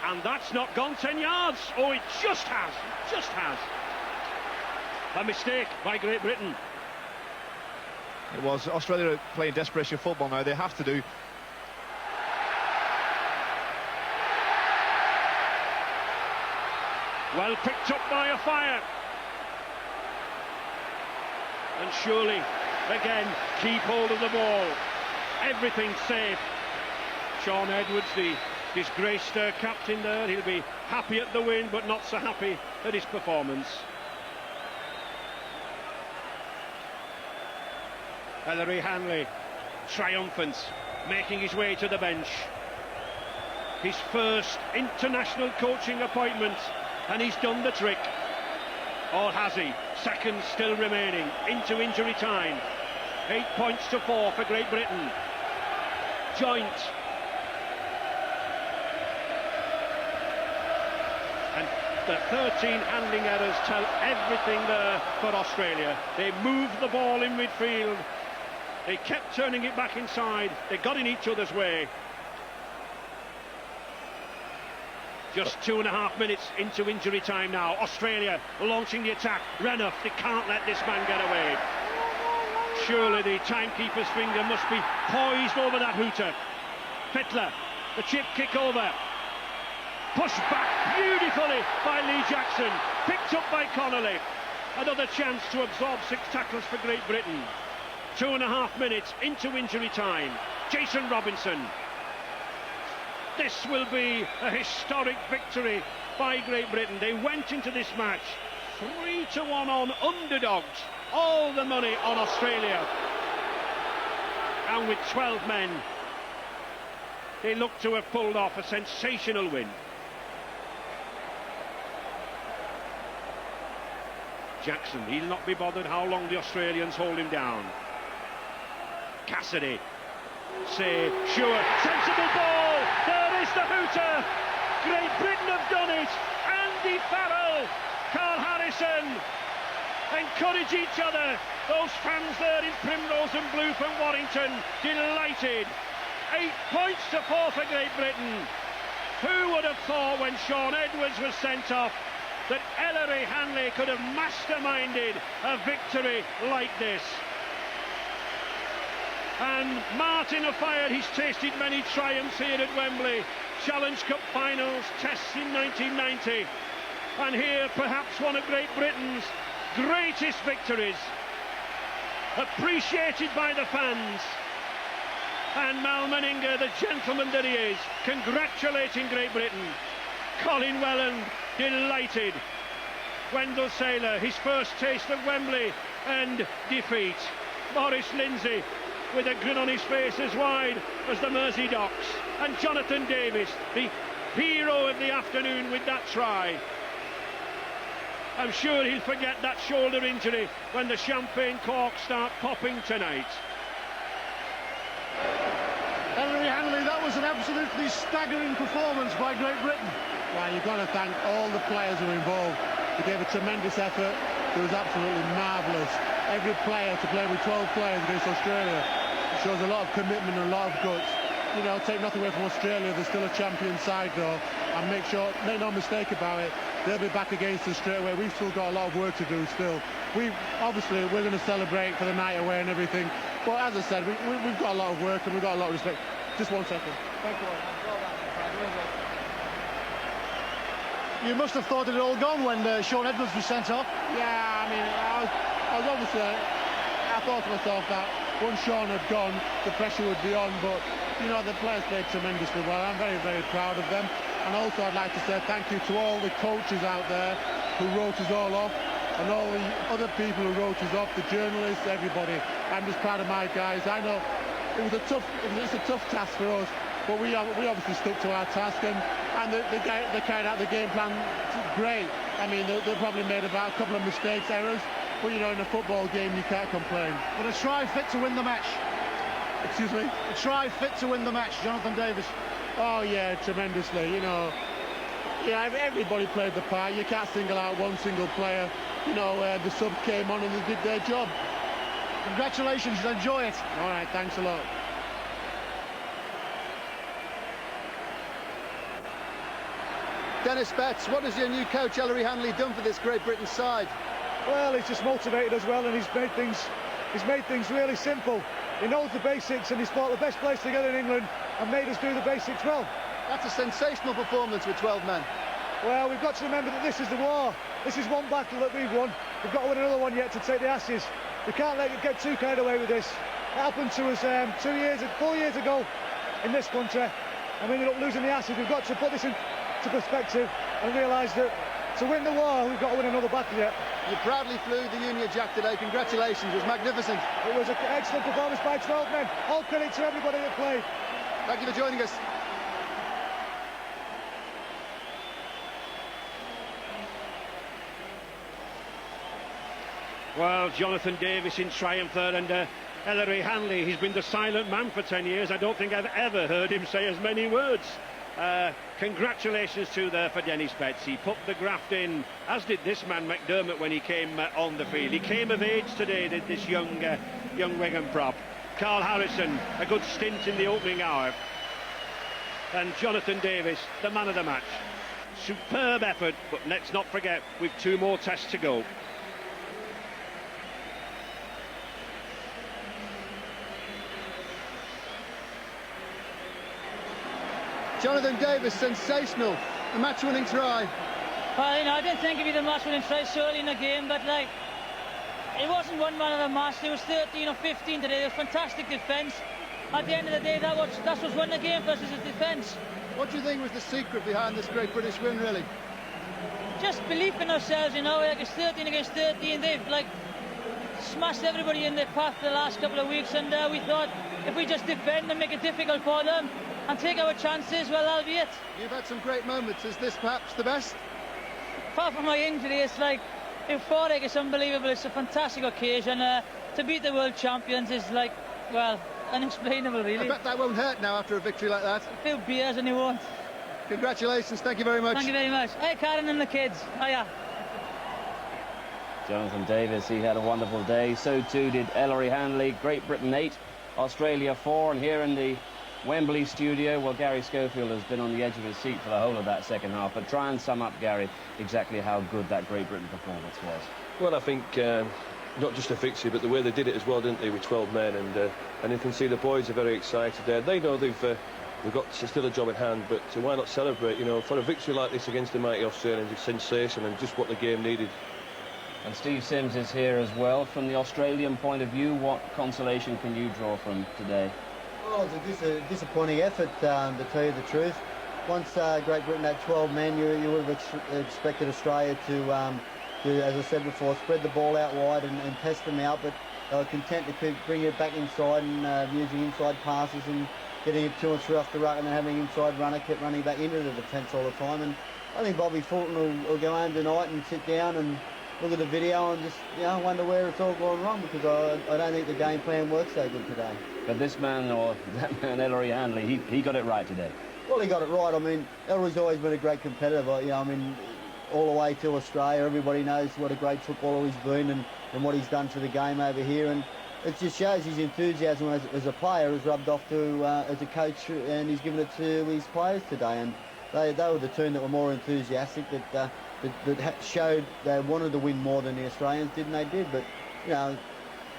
S1: And that's not gone 10 yards. Oh, it just has. Just has. A mistake by Great Britain.
S2: It was. Australia playing desperation football now. They have to do.
S1: Well picked up by a fire. And surely, again, keep hold of the ball. Everything's safe. Sean Edwards, the disgraced captain there, he'll be happy at the win, but not so happy at his performance. Ellery Hanley, triumphant, making his way to the bench. His first international coaching appointment, and he's done the trick. Or has he? Seconds still remaining into injury time. 8 points to 4 for Great Britain. Joint. And the 13 handling errors tell everything there for Australia. They move the ball in midfield. They kept turning it back inside. They got in each other's way. Just 2.5 minutes into injury time now. Australia launching the attack. Renouf, they can't let this man get away. Surely the timekeeper's finger must be poised over that hooter. Fittler, the chip kick over. Pushed back beautifully by Lee Jackson. Picked up by Connolly. Another chance to absorb 6 tackles for Great Britain. 2.5 minutes into injury time. Jason Robinson. This will be a historic victory by Great Britain. They went into this match 3-1 on underdogs. All the money on Australia. And with 12 men, they look to have pulled off a sensational win. Jackson, he'll not be bothered how long the Australians hold him down. Cassidy, say, sure, sensible ball. There is the hooter. Great Britain have done it. Andy Farrell, Carl Harrison, encourage each other. Those fans there in Primrose and Blue from Warrington, delighted. 8 points to 4 for Great Britain. Who would have thought when Sean Edwards was sent off that Ellery Hanley could have masterminded a victory like this? And Martin Offiah, he's tasted many triumphs here at Wembley. Challenge Cup finals, tests in 1990. And here, perhaps one of Great Britain's greatest victories. Appreciated by the fans. And Mal Meninga, the gentleman that he is, congratulating Great Britain. Colin Welland, delighted. Wendell Saylor, his first taste of Wembley and defeat. Maurice Lindsay, with a grin on his face as wide as the Mersey docks. And Jonathan Davis, the hero of the afternoon with that try. I'm sure he'll forget that shoulder injury when the champagne corks start popping tonight.
S4: Ellery Hanley, that was an absolutely staggering performance by Great Britain.
S8: Well, you've got to thank all the players who were involved. They gave a tremendous effort. It was absolutely marvellous. Every player to play with 12 players against Australia shows a lot of commitment and a lot of guts. You know, take nothing away from Australia, they're still a champion side though, and make no mistake about it, they'll be back against us straight away. We've still got a lot of work to do still. Obviously we're going to celebrate for the night away and everything, but as I said, we've got a lot of work and we've got a lot of respect. Just 1 second. Thank you.
S4: You must have thought it had all gone when Sean Edwards was sent off.
S8: Yeah, I mean, I was obviously, I thought to myself that once Sean had gone, the pressure would be on, but, you know, the players played tremendously well. I'm very, very proud of them. And also I'd like to say thank you to all the coaches out there who wrote us all off, and all the other people who wrote us off, the journalists, everybody. I'm just proud of my guys. I know it's a tough task for us, but we obviously stuck to our task, and they carried out the game plan great. I mean, they probably made about a couple of mistakes, errors, but, you know, in a football game you can't complain.
S4: But a try fit to win the match.
S8: Excuse me?
S4: A try fit to win the match, Jonathan Davis.
S8: Oh yeah, tremendously. You know, yeah, everybody played the part. You can't single out one single player. You know, the subs came on and they did their job.
S4: Congratulations, enjoy it.
S8: All right, thanks a lot.
S5: Dennis Betts, what has your new coach Ellery Hanley done for this Great Britain side?
S9: Well, he's just motivated us well, and he's made things really simple. He knows the basics, and he's brought the best players together in England and made us do the basics well.
S5: That's a sensational performance with 12 men.
S9: Well, we've got to remember that this is the war. This is one battle that we've won. We've got to win another one yet to take the Ashes. We can't let it get too carried away with this. It happened to us 4 years ago in this country, and we ended up losing the Ashes. We've got to put this into perspective and realise that to win the war, we've got to win another battle yet.
S5: You proudly flew the Union Jack today. Congratulations, it was magnificent.
S9: It was an excellent performance by 12 men. All credit to everybody that played.
S5: Thank you for joining us.
S1: Well, Jonathan Davis in triumph there, and Ellery Hanley, he's been the silent man for 10 years. I don't think I've ever heard him say as many words. Congratulations for Dennis Betts. He put the graft in, as did this man McDermott when he came on the field. He came of age today, did this young Wigan prop. Carl Harrison, a good stint in the opening hour. And Jonathan Davis, the man of the match. Superb effort, but let's not forget, we've 2 more tests to go.
S5: Jonathan Davis, sensational. A match-winning try.
S7: Well, you know, I didn't think it'd be the match-winning try so early in the game, but like, it wasn't one man of the match. There was 13 or 15 today. It was fantastic defence. At the end of the day, that's what's won the game for us, is his defence.
S5: What do you think was the secret behind this Great British win, really?
S7: Just belief in ourselves, you know. Like, it's 13 against 13. They've like smashed everybody in their path the last couple of weeks, and we thought if we just defend and make it difficult for them and take our chances, well, that'll be it.
S5: You've had some great moments. Is this perhaps the best?
S7: Apart from my injury, it's like euphoric. It's unbelievable. It's a fantastic occasion. To beat the world champions is like, well, unexplainable, really.
S5: I bet that won't hurt now after a victory like that.
S7: A few beers and he won't.
S5: Congratulations. Thank you very much.
S7: Thank you very much. Hey, Karen and the kids. Hiya.
S10: Jonathan Davis, he had a wonderful day. So too did Ellery Hanley. Great Britain 8, Australia 4, and here in the Wembley studio, well, Gary Schofield has been on the edge of his seat for the whole of that second half. But try and sum up, Gary, exactly how good that Great Britain performance was.
S11: Well, I think not just the victory, but the way they did it as well, didn't they, with 12 men, and you can see the boys are very excited there. They know they've got still a job at hand, but why not celebrate? You know, for a victory like this against the mighty Australians, it's sensation and just what the game needed.
S10: And Steve Sims is here as well. From the Australian point of view, what consolation can you draw from today?
S3: Well, it's a disappointing effort, to tell you the truth. Once Great Britain had 12 men, you would have expected Australia to, as I said before, spread the ball out wide and test them out, but they were content to bring it back inside and using inside passes and getting it 2 or 3 off the ruck, and then having an inside runner kept running back into the defence all the time. And I think Bobby Fulton will go home tonight and sit down and look at the video and just, you know, wonder where it's all gone wrong, because I don't think the game plan works so good today.
S10: But this man, or that man, Ellery Hanley, he got it right today.
S3: Well, he got it right. I mean, Ellery's always been a great competitor. You know, I mean, all the way to Australia, everybody knows what a great footballer he's been and what he's done for the game over here. And it just shows his enthusiasm as a player has rubbed off to as a coach, and he's given it to his players today. And they were the team that were more enthusiastic, that showed they wanted to win more than the Australians did, and they did. But, you know,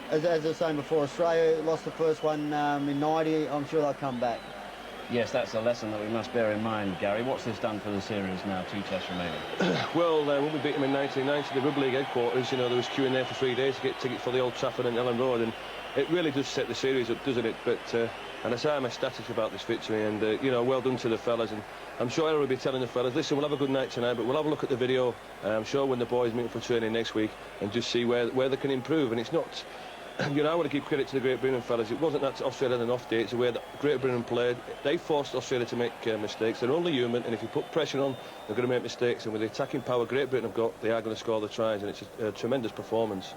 S3: as I was saying before, Australia lost the first one in 90. I'm sure they'll come back.
S10: Yes, that's a lesson that we must bear in mind, Gary. What's this done for the series now, 2 tests remaining?
S11: Well, when we beat them in 1990, the Rugby League headquarters, you know, there was queuing there for 3 days to get tickets for the Old Trafford and Ellen Road, and it really does set the series up, doesn't it? But and I say I'm ecstatic about this victory, and you know, well done to the fellas. And I'm sure Ella will be telling the fellas, listen, we'll have a good night tonight, but we'll have a look at the video. I'm sure when the boys meet for training next week, and just see where they can improve. And it's not, you know, I want to give credit to the Great Britain fellas. It wasn't that Australia had an off day. It's the way that Great Britain played. They forced Australia to make mistakes. They're only human, and if you put pressure on, they're going to make mistakes. And with the attacking power Great Britain have got, they are going to score the tries, and it's a tremendous performance.